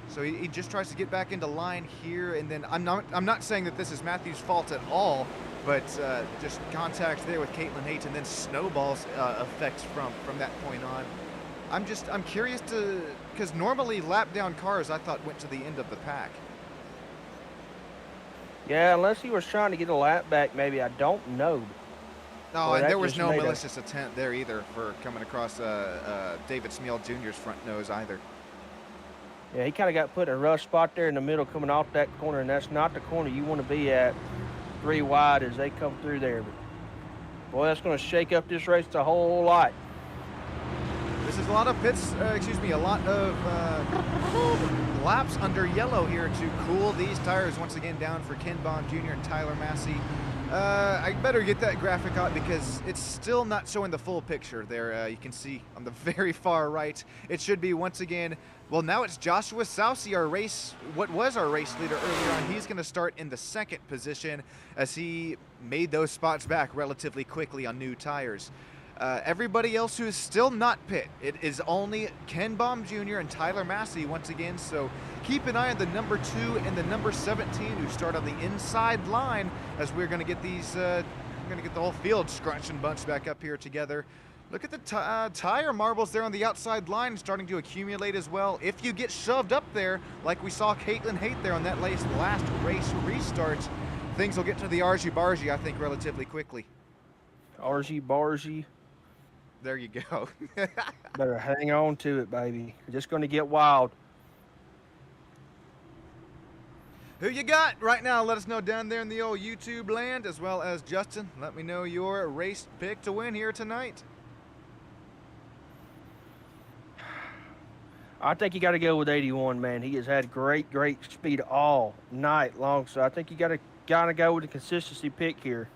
So he just tries to get back into line here, and then I'm not saying that this is Matthew's fault at all, but just contact there with Caitlin Haight, and then snowballs effects from that point on. I'm curious because normally lap down cars I thought went to the end of the pack. Yeah, unless he was trying to get a lap back, maybe. I don't know. No, and there was no malicious intent there either for coming across David Smeal Jr.'s front nose either. Yeah, he kind of got put in a rough spot there in the middle coming off that corner, and that's not the corner you want to be at 3 wide as they come through there. But boy, that's going to shake up this race a whole lot. This is a lot of laps under yellow here to cool these tires once again down for Ken Baum Jr. and Tyler Massey. I better get that graphic out because it's still not showing the full picture there. You can see on the very far right, it should be once again, well, now it's Joshua Sousey, what was our race leader earlier on. He's going to start in the second position as he made those spots back relatively quickly on new tires. Everybody else who is still not pit, it is only Ken Baum Jr. and Tyler Massey once again, so keep an eye on the number 2 and the number 17 who start on the inside line as we're going to get these, we're going to get the whole field scrunched and bunched back up here together. Look at the tire marbles there on the outside line starting to accumulate as well. If you get shoved up there, like we saw Caitlin Haight there on that last race restart, things will get to the argy-bargy, I think, relatively quickly. Argy-bargy. There you go. Better hang on to it, baby. It's just going to get wild. Who you got right now? Let us know down there in the old YouTube land, as well as Justin. Let me know your race pick to win here tonight. I think you got to go with 81, man. He has had great speed all night long, so I think you got to go with the consistency pick here.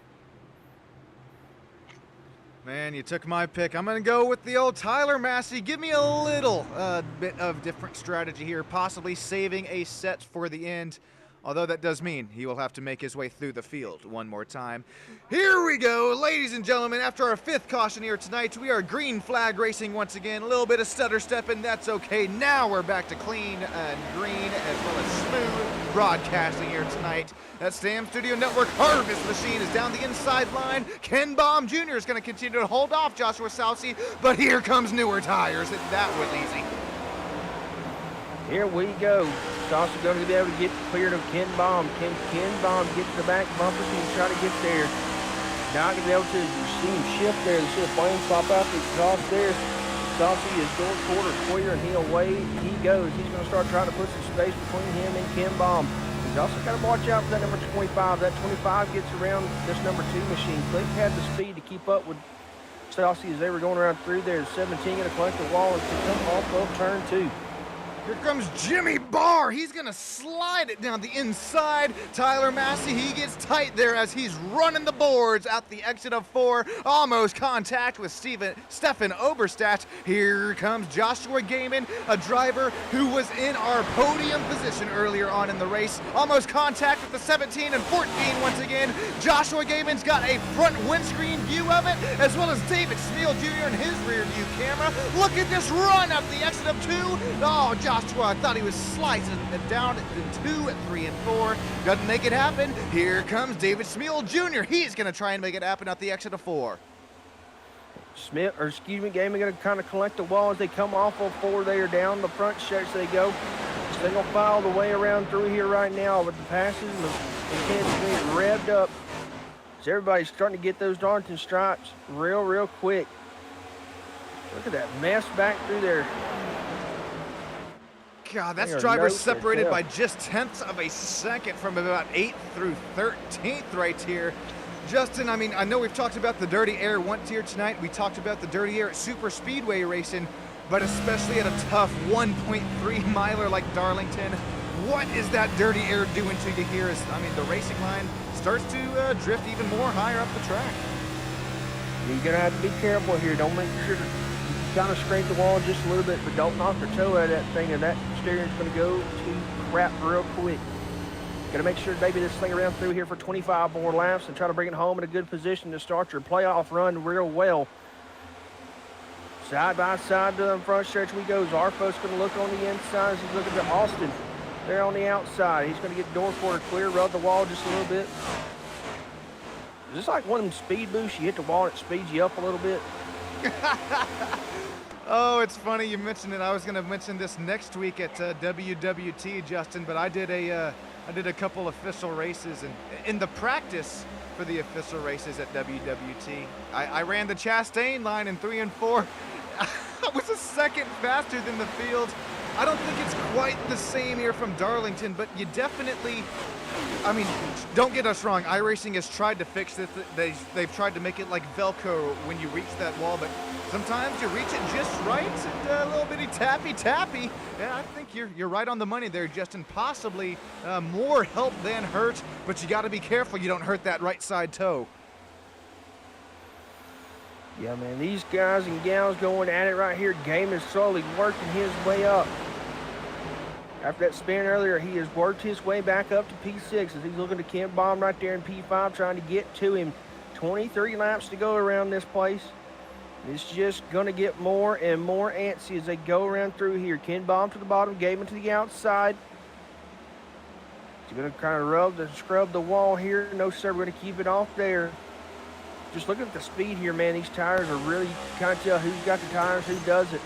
Man, you took my pick. I'm going to go with the old Tyler Massey. Give me a little bit of different strategy here, possibly saving a set for the end. Although that does mean he will have to make his way through the field one more time. Here we go, ladies and gentlemen. After our 5th caution here tonight, we are green flag racing once again. A little bit of stutter stepping, that's okay. Now we're back to clean and green as well as smooth broadcasting here tonight. That Stam Studio Network Harvest Machine is down the inside line. Ken Baum Jr. is going to continue to hold off Joshua Sousey, but here comes newer tires. That was easy. Here we go. Also going to be able to get cleared of Ken Baum. Ken Baum get to the back bumpers and try to get there. Not going to be able to see him shift there. You see the flames pop out the exhaust there. Saucy is going quarter clear and away he goes. He's going to start trying to put some space between him and Ken Baum. He's also got to watch out for that number 25. That 25 gets around this number 2 machine. Click had the speed to keep up with Saucy as they were going around through there. 17 going to collect the wall and come off of turn 2. Here comes Jimmy Barr. He's going to slide it down the inside. Tyler Massey, he gets tight there as he's running the boards out the exit of 4. Almost contact with Stefan Oberstadt. Here comes Joshua Gaiman, a driver who was in our podium position earlier on in the race. Almost contact with the 17 and 14 once again. Joshua Gaiman's got a front windscreen view of it, as well as David Smeal Jr. in his rear view camera. Look at this run up the exit of 2. Oh, Joshua, I thought he was slicing it down in 2, 3, and 4. Doesn't make it happen. Here comes David Smeal Jr. He's going to try and make it happen at the exit of 4. Gaming going to kind of collect the wall as they come off of 4. They are down the front stretch. They go single file the way around through here right now with the passes and the kids being revved up. So everybody's starting to get those Darlington stripes real quick. Look at that mess back through there. God, that's drivers separated by just tenths of a second from about 8th through 13th right here. Justin, I mean, I know we've talked about the dirty air once here tonight. We talked about the dirty air at Super Speedway racing, but especially at a tough 1.3 miler like Darlington. What is that dirty air doing to you here? I mean, the racing line starts to drift even more higher up the track. You're going to have to be careful here. Don't make sure to kind of scrape the wall just a little bit, but don't knock your toe out of that thing, and that steering's going to go to crap real quick. Got to make sure maybe this thing around through here for 25 more laps and try to bring it home in a good position to start your playoff run real well. Side by side to the front stretch we go. Zarfo's going to look on the inside as he's looking to Austin. There on the outside. He's going to get door quarter clear, rub the wall just a little bit. Is this like one of them speed boosts? You hit the wall and it speeds you up a little bit? Oh, it's funny you mentioned it. I was going to mention this next week at WWT, Justin, but I did a couple official races, and in the practice for the official races at WWT, I ran the Chastain line in 3 and 4. I was a second faster than the field. I don't think it's quite the same here from Darlington, but you definitely, I mean, don't get us wrong. iRacing has tried to fix this. They've tried to make it like Velcro when you reach that wall, but sometimes you reach it just right and a little bitty tappy. Yeah, I think you're right on the money there, Justin. Possibly more help than hurt, but you got to be careful you don't hurt that right side toe. Yeah, man, these guys and gals going at it right here. Game is slowly working his way up. After that spin earlier, he has worked his way back up to P6 as he's looking to Ken Baum right there in P5, trying to get to him. 23 laps to go around this place. It's just going to get more and more antsy as they go around through here. Ken Baum to the bottom, Gaiman to the outside. He's going to kind of scrub the wall here. No, sir, we're going to keep it off there. Just looking at the speed here, man. These tires are really, kind of tell who's got the tires, who doesn't.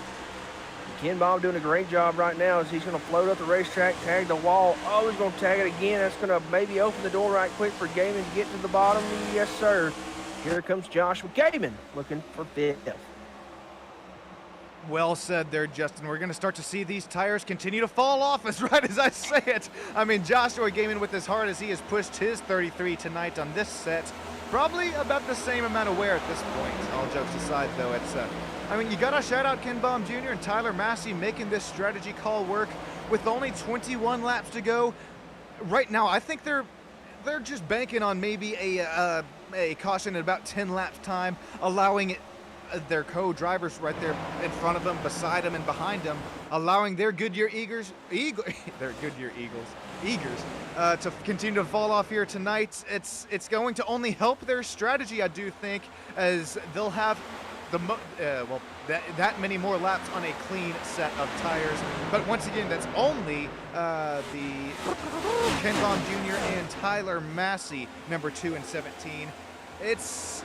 Ken Baum doing a great job right now as he's going to float up the racetrack, tag the wall. Oh, he's going to tag it again. That's going to maybe open the door right quick for Gaiman to get to the bottom. Yes, sir. Here comes Joshua Gaiman looking for 5th. Well said there, Justin. We're going to start to see these tires continue to fall off as right as I say it. I mean, Joshua Gaiman, with as hard as he has pushed his 33 tonight on this set, probably about the same amount of wear at this point. All jokes aside, though, it's I mean, you got to shout out Ken Baum Jr. and Tyler Massey making this strategy call work with only 21 laps to go. Right now, I think they're just banking on maybe a caution at about 10 laps time, allowing their co-drivers right there in front of them, beside them, and behind them, allowing their Goodyear Eagles to continue to fall off here tonight. It's going to only help their strategy, I do think, as they'll have that many more laps on a clean set of tires. But once again, that's only the Ken Baum Jr. and Tyler Massey, number 2 and 17. It's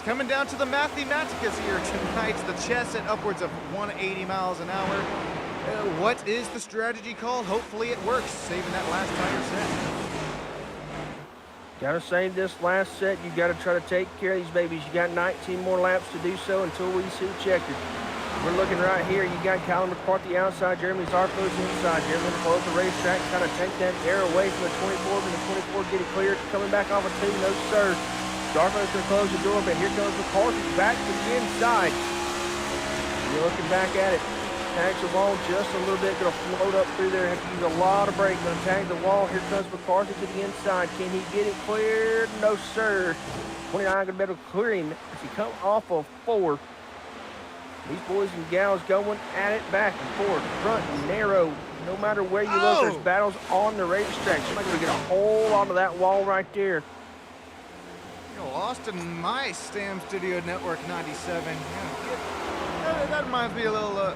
coming down to the mathematicas here tonight. The chess at upwards of 180 miles an hour. What is the strategy called? Hopefully it works, saving that last tire set. Got to save this last set. You got to try to take care of these babies. You got 19 more laps to do so until we see checkered. We're looking right here. You got Colin McCarthy outside, Jeremy Zarfo's inside. Jeremy going to close the racetrack, kind of take that air away from the 24, and the 24 get it cleared. Coming back off of 2, no sir. Zarfo's going to close the door, but here comes McCarthy back to the inside. You're looking back at it. Tags the wall just a little bit, going to float up through there. Have to use a lot of brake. Going to tag the wall. Here comes McCarthy to the inside. Can he get it cleared? No, sir. 29 going to be able to clear him as he comes off of 4. These boys and gals going at it back and forth, front and narrow. No matter where you look, there's battles on the racetrack. Somebody's going to get a hold onto that wall right there. Austin Mice, Stam Studio Network 97. Yeah, that reminds me a little,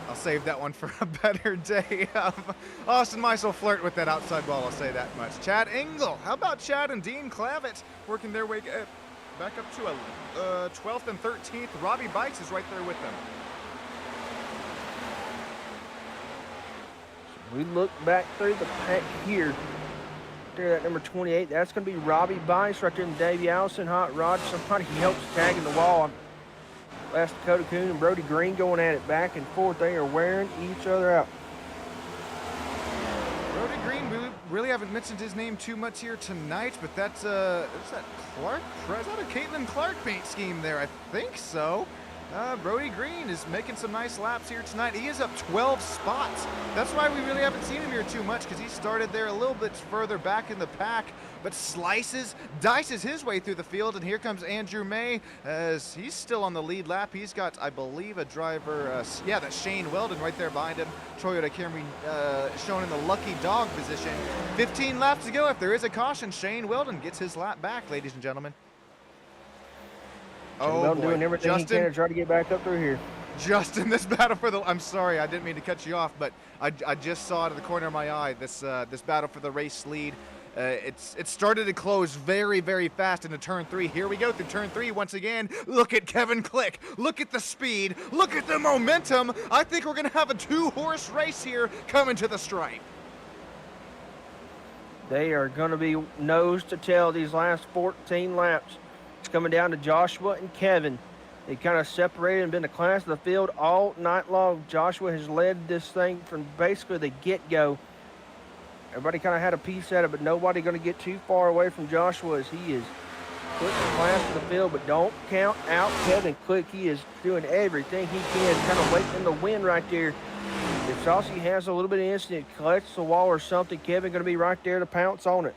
I'll save that one for a better day. Austin Mice will flirt with that outside wall, I'll say that much. Chad Engel, how about Chad and Dean Clavitt working their way back up to a 12th and 13th. Robbie Bites is right there with them. We look back through the pack here. There, that number 28, that's going to be Robbie Bice right there, and Davey Allison, Hot Rod. Somebody helps tagging the wall. Last Dakota Coon and Brody Green going at it back and forth. They are wearing each other out. Brody Green, we really haven't mentioned his name too much here tonight, but that's is that Clark? Is that a Caitlin Clark paint scheme there? I think so. Brody Green is making some nice laps here tonight. He is up 12 spots. That's why we really haven't seen him here too much, because he started there a little bit further back in the pack, but dices his way through the field, and here comes Andrew May as he's still on the lead lap. He's got, I believe, a driver, that's Shane Weldon right there behind him. Toyota Camry shown in the lucky dog position. 15 laps to go. If there is a caution, Shane Weldon gets his lap back, ladies and gentlemen. Oh, boy. Doing everything Justin, he can to try to get back up through here. Justin, this battle for the... I'm sorry, I didn't mean to cut you off, but I just saw it in the corner of my eye, this battle for the race lead. It started to close very, very fast into turn 3. Here we go through turn 3 once again. Look at Kevin Click. Look at the speed. Look at the momentum. I think we're going to have a 2-horse race here coming to the stripe. They are going to be nose to tail these last 14 laps. It's coming down to Joshua and Kevin. They kind of separated and been the class of the field all night long. Joshua has led this thing from basically the get-go. Everybody kind of had a piece at it, but nobody going to get too far away from Joshua as he is putting the class of the field. But don't count out Kevin Click. He is doing everything he can, kind of waiting in the wind right there. If Saucy has a little bit of incident, collects the wall or something, Kevin going to be right there to pounce on it.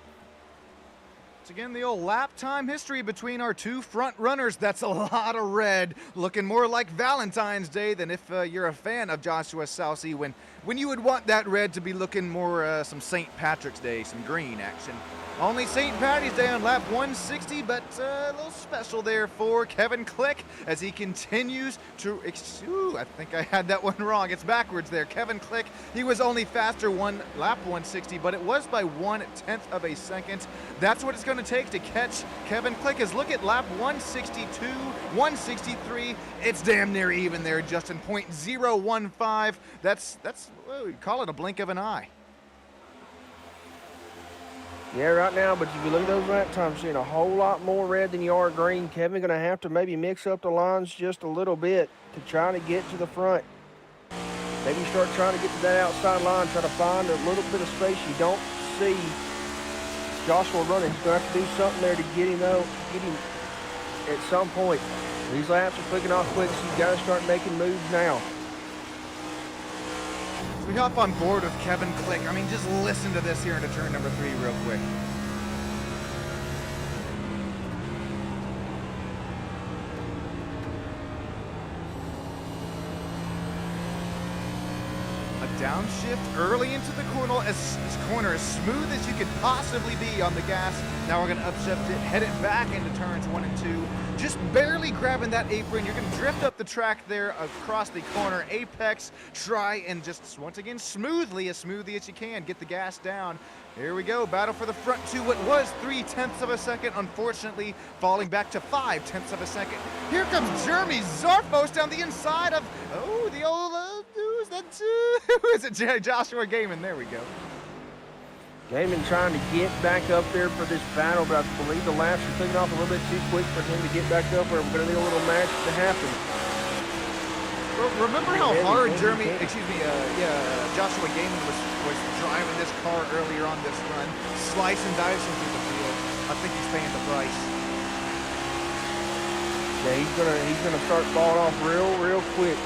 It's again the old lap time history between our two front runners. That's a lot of red, looking more like Valentine's Day than if you're a fan of Joshua Saucy, when you would want that red to be looking more some St. Patrick's Day, some green action. Only St. Patty's Day on lap 160, but a little special there for Kevin Click as he continues to... I think I had that one wrong. It's backwards there. Kevin Click, he was only faster lap 160, but it was by 1/10 of a second. That's what it's going to take to catch Kevin Click. As look at lap 162, 163. It's damn near even there, Justin. 0.015. That's well, we'd call it a blink of an eye. Yeah, right now, but if you look at those lap times, seeing a whole lot more red than you are green. Kevin going to have to maybe mix up the lines just a little bit to try to get to the front. Maybe start trying to get to that outside line, try to find a little bit of space you don't see Joshua running. He's going to have to do something there to get him at some point. These laps are clicking off quick, so you've got to start making moves now. We hop on board with Kevin Click. I mean, just listen to this here into turn number 3 real quick. A downshift early into the corner, as smooth as you could possibly be on the gas. Now we're going to upshift it, head it back into turns 1 and 2. Just barely grabbing that apron. You're going to drift up the track there across the corner. Apex, try and just, once again, smoothly as you can, get the gas down. Here we go, battle for the front 2. What was 0.3 of a second, unfortunately, falling back to 0.5 of a second. Here comes Jeremy Zarfos down the inside of, the old, who's that? Who is it? Joshua Gaiman, there we go. Gaiman trying to get back up there for this battle, but I believe the laps are taking off a little bit too quick for him to get back up where we're going to need a little match to happen. Remember how hard Joshua Gaiman was driving this car earlier on this run, slice and dicing through the field. I think he's paying the price. Yeah, he's gonna start falling off real quick.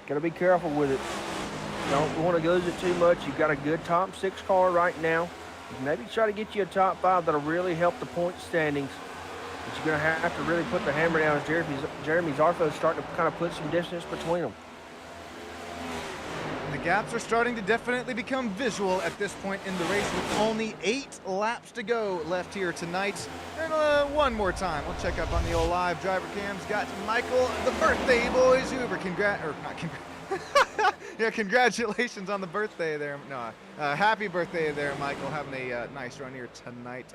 Gotta be careful with it. Don't want to lose it too much. You've got a good top 6 car right now. Maybe try to get you a top 5 that'll really help the point standings. But you're going to have to really put the hammer down as Jeremy Zarfo is starting to kind of put some distance between them. The gaps are starting to definitely become visual at this point in the race with only 8 laps to go left here tonight. And one more time, we'll check up on the old live driver cams. Got Michael, the birthday boys, Hoover. Yeah, congratulations on the birthday there. No, happy birthday there, Michael. Having a nice run here tonight.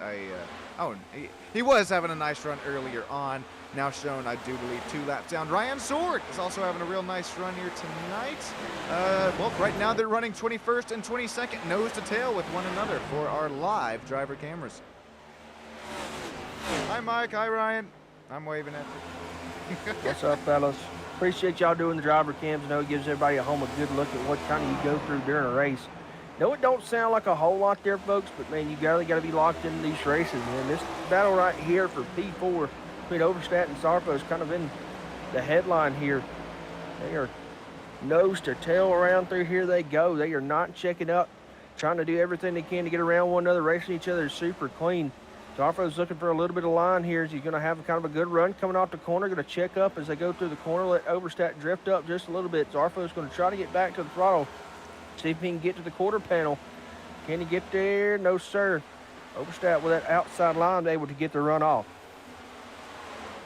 He was having a nice run earlier on. Now shown, I do believe, 2 laps down. Ryan Sword is also having a real nice run here tonight. Well, right now they're running 21st and 22nd, nose to tail with one another for our live driver cameras. Hi, Mike. Hi, Ryan. I'm waving at you. What's up, fellas? Appreciate y'all doing the driver cams. I know it gives everybody at home a good look at what kind of you go through during a race. No, it don't sound like a whole lot there, folks, but man, you really got to be locked into these races. Man, this battle right here for P4 between Overstat and Zarfo is kind of in the headline here. They are nose to tail around through here they go. They are not checking up, trying to do everything they can to get around one another, racing each other super clean. Zarfo's looking for a little bit of line here. He's going to have kind of a good run coming off the corner. Going to check up as they go through the corner, let Overstat drift up just a little bit. Zarfo's going to try to get back to the throttle, see if he can get to the quarter panel. Can he get there? No, sir. Overstat with that outside line able to get the run off.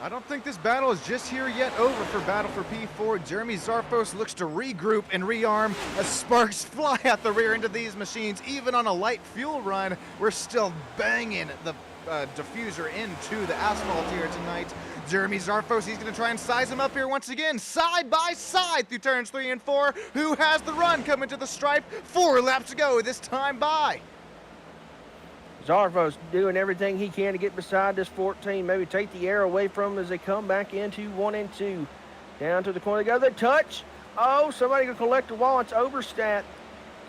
I don't think this battle is just here yet over for Battle for P4. Jeremy Zarfos looks to regroup and rearm as sparks fly out the rear end of these machines. Even on a light fuel run, we're still banging the diffuser into the asphalt here tonight. Jeremy Zarfos, he's going to try and size him up here once again, side by side through turns 3 and 4. Who has the run coming to the stripe? 4 laps to go this time by. Zarfos doing everything he can to get beside this 14, maybe take the air away from him as they come back into 1 and 2. Down to the corner they go, they touch. Oh, somebody gonna collect the wall, it's Overstat.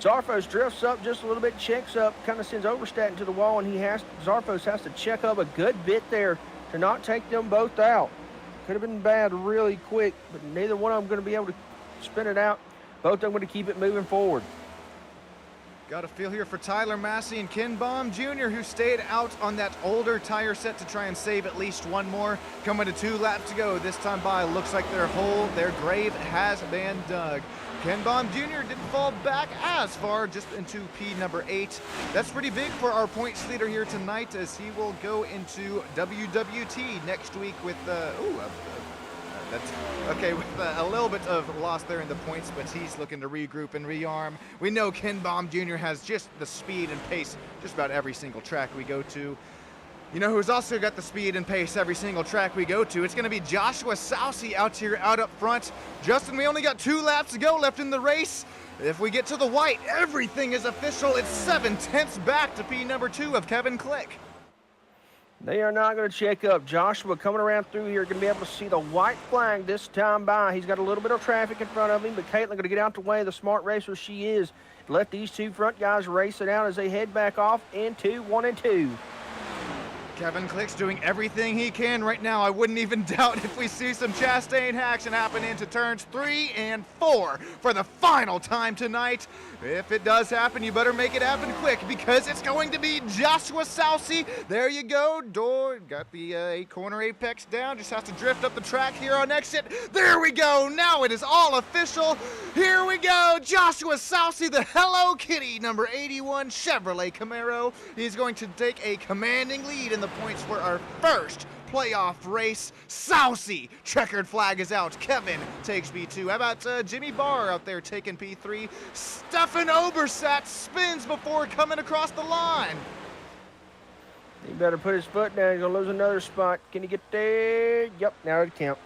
Zarfos drifts up just a little bit, checks up, kind of sends Overstat into the wall, and Zarfos has to check up a good bit there to not take them both out. Could have been bad really quick, but neither one of them gonna be able to spin it out. Both of them gonna keep it moving forward. Got a feel here for Tyler Massey and Ken Baum Jr., who stayed out on that older tire set to try and save at least one more. Coming to 2 laps to go this time by. Looks like their grave has been dug. Ken Baum Jr. didn't fall back as far, just into P number 8. That's pretty big for our points leader here tonight, as he will go into WWT next week with with a little bit of loss there in the points, but he's looking to regroup and rearm. We know Ken Baum Jr. has just the speed and pace just about every single track we go to. You know who's also got the speed and pace every single track we go to? It's going to be Joshua Sousey out up front. Justin, we only got 2 laps to go left in the race. If we get to the white, everything is official. It's 7/10 back to P number 2 of Kevin Click. They are not going to check up. Joshua coming around through here, going to be able to see the white flag this time by. He's got a little bit of traffic in front of him, but Caitlin going to get out the way, the smart racer she is. Let these 2 front guys race it out as they head back off into 1 and 2. Kevin Click's doing everything he can right now. I wouldn't even doubt if we see some Chastain action happen into turns 3 and 4 for the final time tonight. If it does happen, you better make it happen quick, because it's going to be Joshua Sousey. There you go. Got the 8-corner apex down. Just has to drift up the track here on exit. There we go. Now it is all official. Here we go. Joshua Sousey, the Hello Kitty number 81 Chevrolet Camaro. He's going to take a commanding lead in the points for our first playoff race. Sousey, checkered flag is out. Kevin takes P2. How about Jimmy Barr out there taking P3? Stefan Obersat spins before coming across the line. He better put his foot down. He's going to lose another spot. Can he get there? Yep, now it count.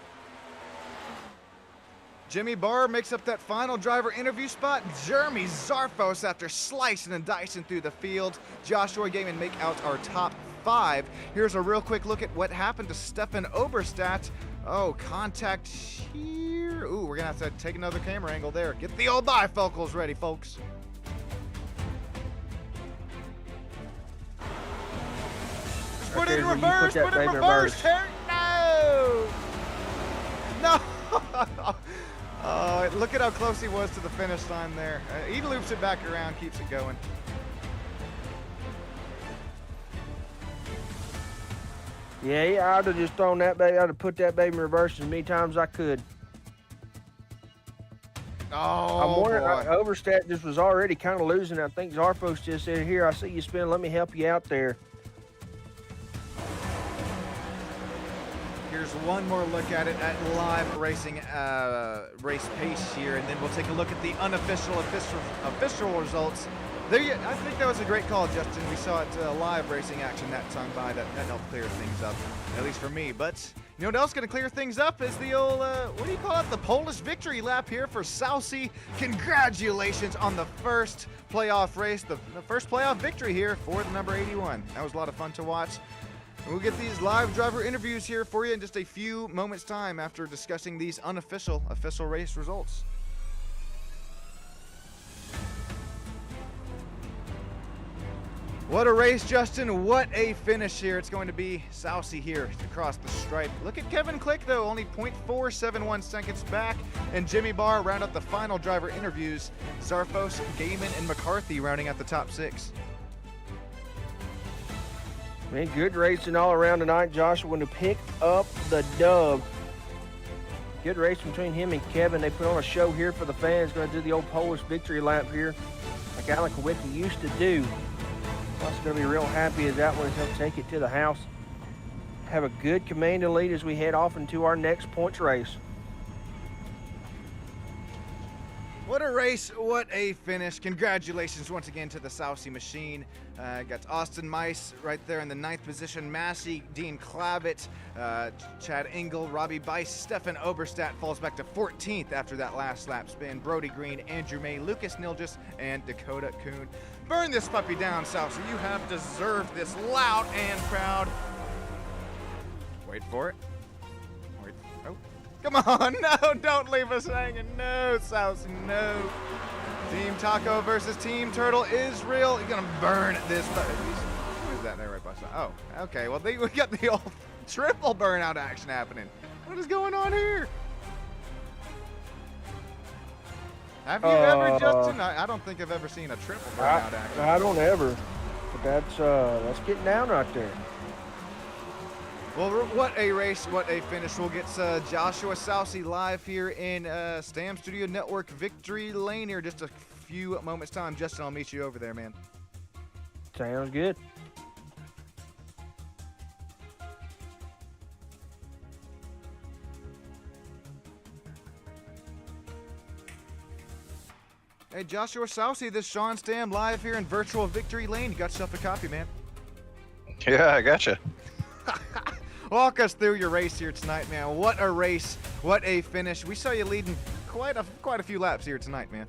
Jimmy Barr makes up that final driver interview spot. Jeremy Zarfos, after slicing and dicing through the field. Joshua Gaiman make out our top 5. Here's a real quick look at what happened to Stefan Oberstat. Oh, contact here. Ooh, we're going to have to take another camera angle there. Get the old bifocals ready, folks. Put it in reverse. Put it in reverse. No. No. Oh, look at how close he was to the finish line there. He loops it back around, keeps it going. Yeah, I'd have just thrown that baby. I'd have put that baby in reverse as many times as I could. Oh, I'm wondering, boy. Overstat just was already kind of losing. I think Zarfos just said, here, I see you spin. Let me help you out there. Here's one more look at it at live racing race pace here, and then we'll take a look at the unofficial official results. There, I think that was a great call, Justin. We saw it live racing action that time by. That helped clear things up, at least for me. But you know what else going to clear things up is the old, what do you call it? The Polish victory lap here for Saucy. Congratulations on the first playoff race, the first playoff victory here for the number 81. That was a lot of fun to watch. And we'll get these live driver interviews here for you in just a few moments' time after discussing these official race results. What a race, Justin. What a finish here. It's going to be Saucy here across the stripe. Look at Kevin Click, though, only 0.471 seconds back. And Jimmy Barr round up the final driver interviews. Zarfos, Gaiman, and McCarthy rounding out the top 6. Man, good racing all around tonight. Joshua going to pick up the dub. Good race between him and Kevin. They put on a show here for the fans. Going to do the old Polish victory lap here, like Alan Kowicki used to do. Also going to be real happy as that one. He'll take it to the house. Have a good commanding lead as we head off into our next points race. What a race, what a finish. Congratulations once again to the Saucy machine. Got Austin Mice right there in the 9th position. Massey, Dean Clavitt, Chad Engel, Robbie Bice, Stefan Oberstadt falls back to 14th after that last lap spin. Brody Green, Andrew May, Lucas Nilgis, and Dakota Kuhn. Burn this puppy down, Saucy. You have deserved this loud and proud. Wait for it. Wait. Oh. Come on, no, don't leave us hanging. No, Saucy, no. Team Taco versus Team Turtle is real. You're gonna burn this. What is that there right by side? Oh, okay. Well, we got the old triple burnout action happening. What is going on here? Have you ever, Justin? I don't think I've ever seen a triple burnout action. I don't ever. But that's getting down right there. Well, what a race, what a finish. We'll get Joshua Saucy live here in Stam Studio Network Victory Lane here just a few moments' time. Justin, I'll meet you over there, man. Sounds good. Hey, Joshua Saucy, this is Sean Stam live here in Virtual Victory Lane. You got yourself a copy, man. Yeah, I gotcha. Walk us through your race here tonight, man. What a race, what a finish. We saw you leading quite a few laps here tonight, man.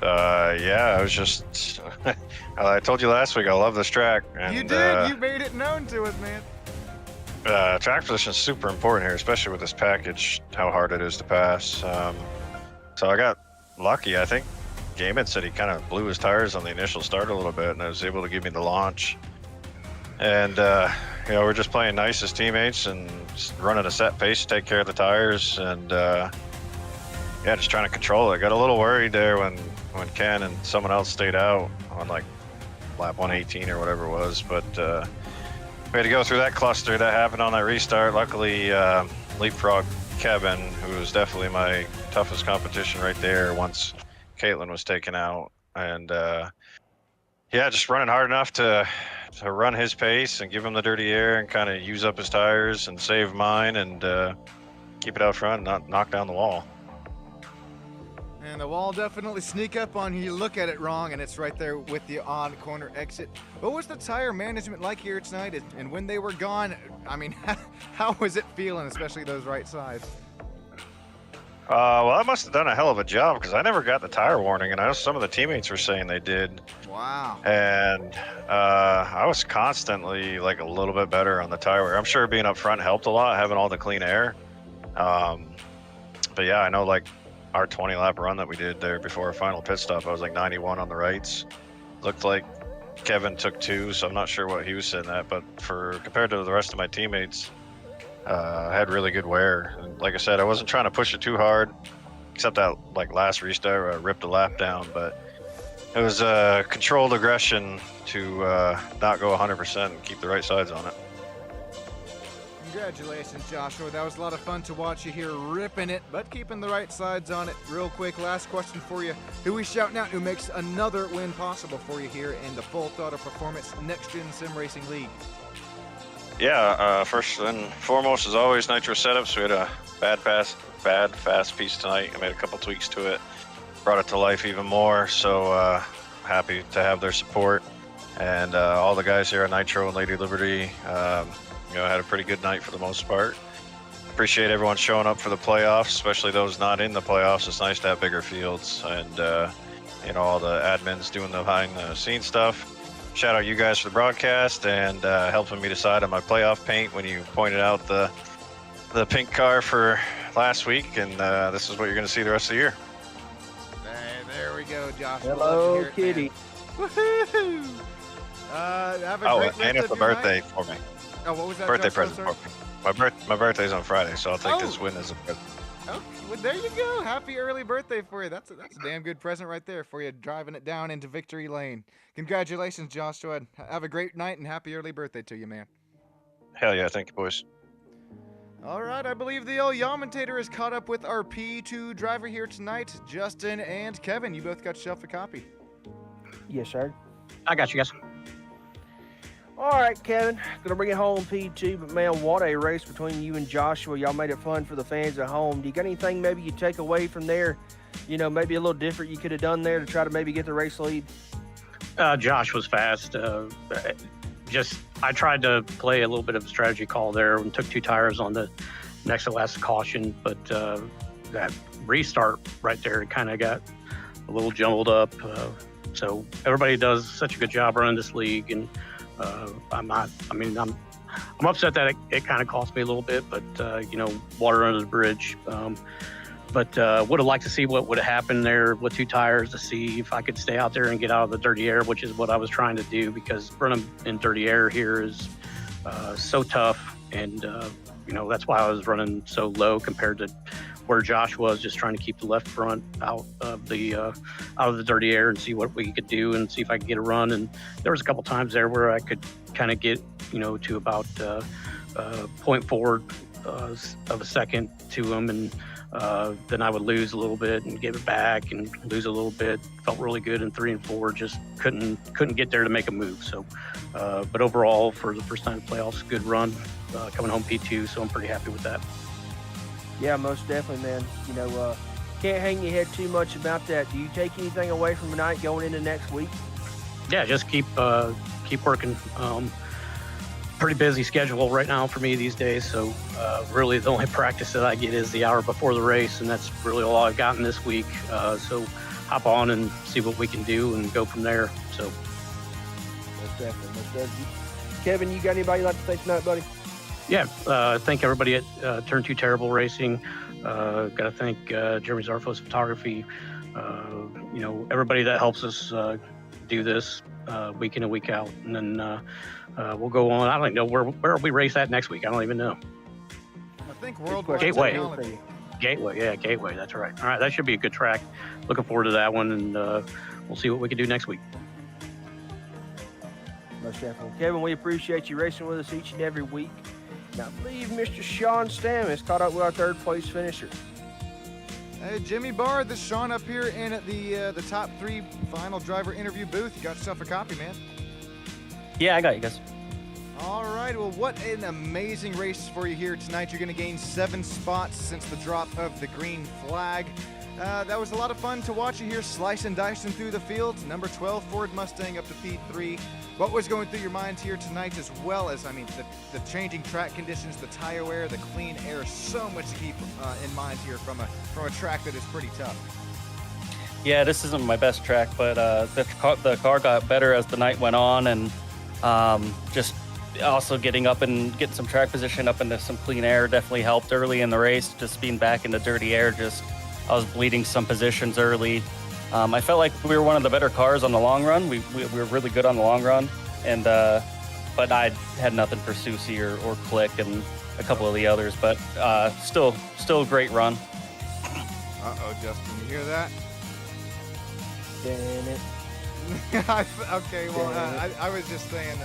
Yeah, I was just, I told you last week I love this track. And, you did, you made it known to us, man. Track position is super important here, especially with this package, how hard it is to pass. So I got lucky. I think Gaiman said he kind of blew his tires on the initial start a little bit, and I was able to give me the launch. And, you know, we're just playing nice as teammates and just running a set pace to take care of the tires. And, yeah, just trying to control it. I got a little worried there when Ken and someone else stayed out on, like, lap 118 or whatever it was. But we had to go through that cluster. That happened on that restart. Luckily, leapfrog Kevin, who was definitely my toughest competition right there once Caitlin was taken out. And, yeah, just running hard enough to run his pace and give him the dirty air and kind of use up his tires and save mine and keep it out front and not knock down the wall. And the wall definitely sneak up on you. Look at it wrong, and it's right there with you on corner exit. What was the tire management like here tonight? And when they were gone, I mean, how was it feeling, especially those right sides? Well, I must have done a hell of a job because I never got the tire warning, and I know some of the teammates were saying they did. Wow. And I was constantly like a little bit better on the tire wear. I'm sure being up front helped a lot, having all the clean air. But yeah, I know like our 20 lap run that we did there before our final pit stop, I was like 91 on the rights. Looked like Kevin took 2, so I'm not sure what he was sitting at, but compared to the rest of my teammates, I had really good wear. And like I said, I wasn't trying to push it too hard, except that like last restart where I ripped a lap down, but it was controlled aggression to not go 100% and keep the right sides on it. Congratulations, Joshua. That was a lot of fun to watch you here ripping it, but keeping the right sides on it. Real quick, last question for you. Who we shouting out who makes another win possible for you here in the Full Throttle Performance Next Gen Sim Racing League? Yeah, first and foremost, as always, Nitro Setups. We had a bad fast piece tonight. I made a couple tweaks to it, brought it to life even more. So happy to have their support. And all the guys here at Nitro and Lady Liberty, had a pretty good night for the most part. Appreciate everyone showing up for the playoffs, especially those not in the playoffs. It's nice to have bigger fields, and all the admins doing the behind the scenes stuff. Shout out you guys for the broadcast and helping me decide on my playoff paint when you pointed out the pink car for last week, and this is what you're going to see the rest of the year. There we go, Josh. Hello, Kitty. Woohoo! Have a great and it's a birthday for me. Oh, what was that? Birthday Josh? present for me. My birthday's on Friday, so I'll take this win as a present. Oh, well, there you go. Happy early birthday for you. That's a damn good present right there for you, driving it down into victory lane. Congratulations, Joshua. Have a great night and happy early birthday to you, man. Hell yeah, thank you, boys. All right, I believe the old Yamentator is caught up with our P2 driver here tonight. Justin and Kevin, you both got yourself a copy. Yes, sir. I got you guys. All right, Kevin, gonna bring it home P2, but man, what a race between you and Joshua. Y'all made it fun for the fans at home. Do you got anything maybe you take away from there? Maybe a little different you could have done there to try to maybe get the race lead? Josh was fast. I tried to play a little bit of a strategy call there and took 2 tires on the next to last caution, but that restart right there kind of got a little jumbled up. So everybody does such a good job running this league, and I'm upset that it kind of cost me a little bit, but water under the bridge. But would have liked to see what would have happened there with 2 tires to see if I could stay out there and get out of the dirty air, which is what I was trying to do, because running in dirty air here is so tough, and that's why I was running so low compared to where Josh was, just trying to keep the left front out of the dirty air and see what we could do and see if I could get a run. And there was a couple times there where I could kind of get to about 0.4 of a second to him, and then I would lose a little bit and give it back and lose a little bit. Felt really good in 3 and 4, just couldn't get there to make a move. So but overall, for the first time in the playoffs, good run coming home P2, so I'm pretty happy with that. Yeah, most definitely, man. Can't hang your head too much about that. Do you take anything away from tonight going into next week? Yeah, just keep working. Pretty busy schedule right now for me these days, so really the only practice that I get is the hour before the race, and that's really all I've gotten this week. So hop on and see what we can do and go from there. So most definitely. Kevin, you got anybody you'd like to thank tonight, buddy? Yeah, thank everybody at Turn 2 Terrible Racing. Got to thank Jeremy Zarfos Photography. Everybody that helps us do this week in and week out. And then we'll go on. I don't know where we race at next week. I don't even know. I think Worldwide Gateway. Technology. Gateway. That's right. All right, that should be a good track. Looking forward to that one, and we'll see what we can do next week. Most definitely. Kevin, we appreciate you racing with us each and every week. And I believe Mr. Sean Stam is caught up with our 3rd place finisher. Hey, Jimmy Barr, this is Sean up here in at the top 3 final driver interview booth. You got yourself a copy, man. Yeah, I got you guys. All right, well, what an amazing race for you here tonight. You're going to gain 7 spots since the drop of the green flag. That was a lot of fun to watch you here slice and dicing through the field. Number 12 Ford Mustang up to P3. What was going through your mind here tonight, as well as, the changing track conditions, the tire wear, the clean air, so much to keep in mind here from a track that is pretty tough. Yeah, this isn't my best track, but the car got better as the night went on, and just also getting up and getting some track position up into some clean air definitely helped early in the race. Just being back in the dirty air, I was bleeding some positions early. I felt like we were one of the better cars on the long run. We were really good on the long run, and but I had nothing for Susie or Click and a couple of the others. But still a great run. Uh-oh, Justin, you hear that? Damn it. Okay, well, I was just saying,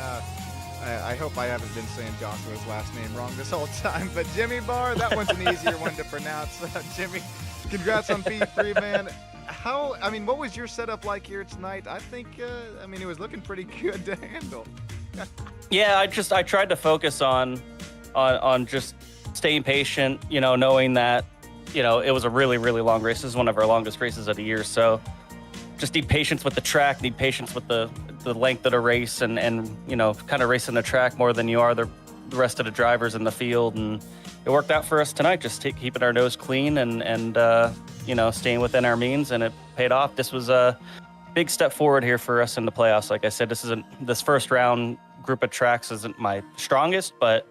I hope I haven't been saying Joshua's last name wrong this whole time, but Jimmy Barr, that one's an easier one to pronounce. Jimmy, congrats on P3, man. What was your setup like here tonight? I think, it was looking pretty good to handle. Yeah, I tried to focus on just staying patient, knowing that, it was a really, really long race. This is one of our longest races of the year. So just need patience with the track, need patience with the length of the race and kind of racing the track more than you are the rest of the drivers in the field. And it worked out for us tonight, just keeping our nose clean and staying within our means, and it paid off. This was a big step forward here for us in the playoffs. Like I said, this first round group of tracks isn't my strongest, but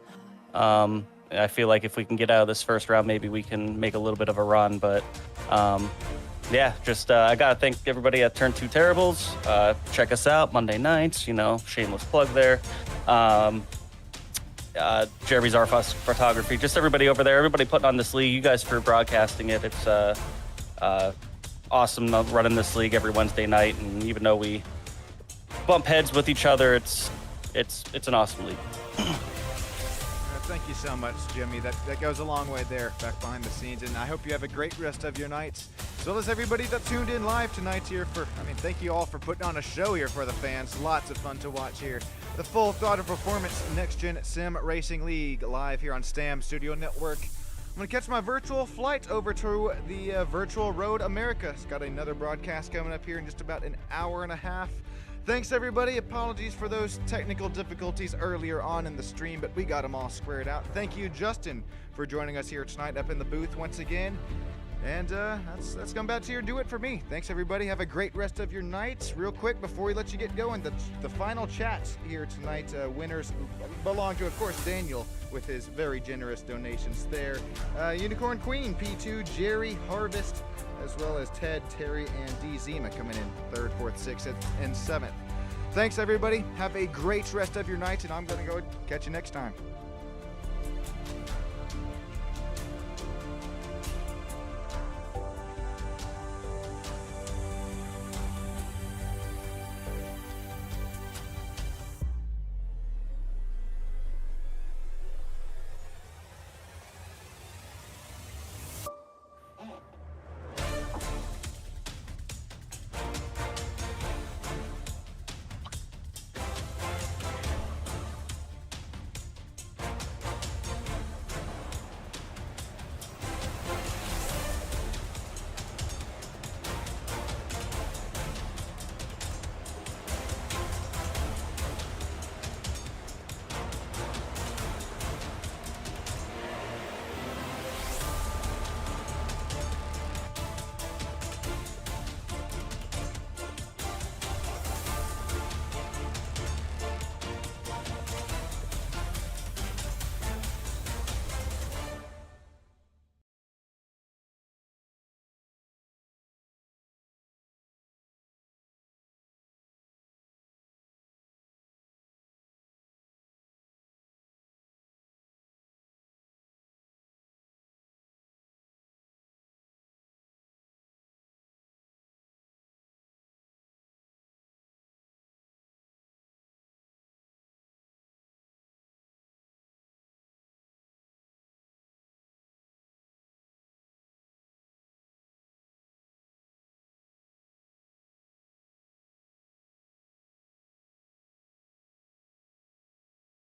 I feel like if we can get out of this first round, maybe we can make a little bit of a run. But I gotta thank everybody at Turn 2 Terribles. Check us out Monday nights, shameless plug there. Jeremy's Arfos Photography, just everybody over there, everybody putting on this league, you guys for broadcasting it. It's awesome running this league every Wednesday night, and even though we bump heads with each other, it's an awesome league. Thank you so much, Jimmy. That goes a long way there, back behind the scenes, and I hope you have a great rest of your nights. As well as everybody that tuned in live tonight here thank you all for putting on a show here for the fans. Lots of fun to watch here. The Full Throttle Performance Next Gen Sim Racing League live here on STAM Studio Network. I'm going to catch my virtual flight over to the Virtual Road America. It's got another broadcast coming up here in just about an hour and a half. Thanks, everybody. Apologies for those technical difficulties earlier on in the stream, but we got them all squared out. Thank you, Justin, for joining us here tonight up in the booth once again. And that's come back to here. Do it for me. Thanks, everybody. Have a great rest of your night. Real quick, before we let you get going, the final chats here tonight, winners belong to, of course, Daniel with his very generous donations there. Unicorn Queen, P2, Jerry, Harvest, as well as Ted, Terry, and D. Zima coming in 3rd, 4th, 6th, and 7th. Thanks, everybody. Have a great rest of your night, and I'm going to go catch you next time.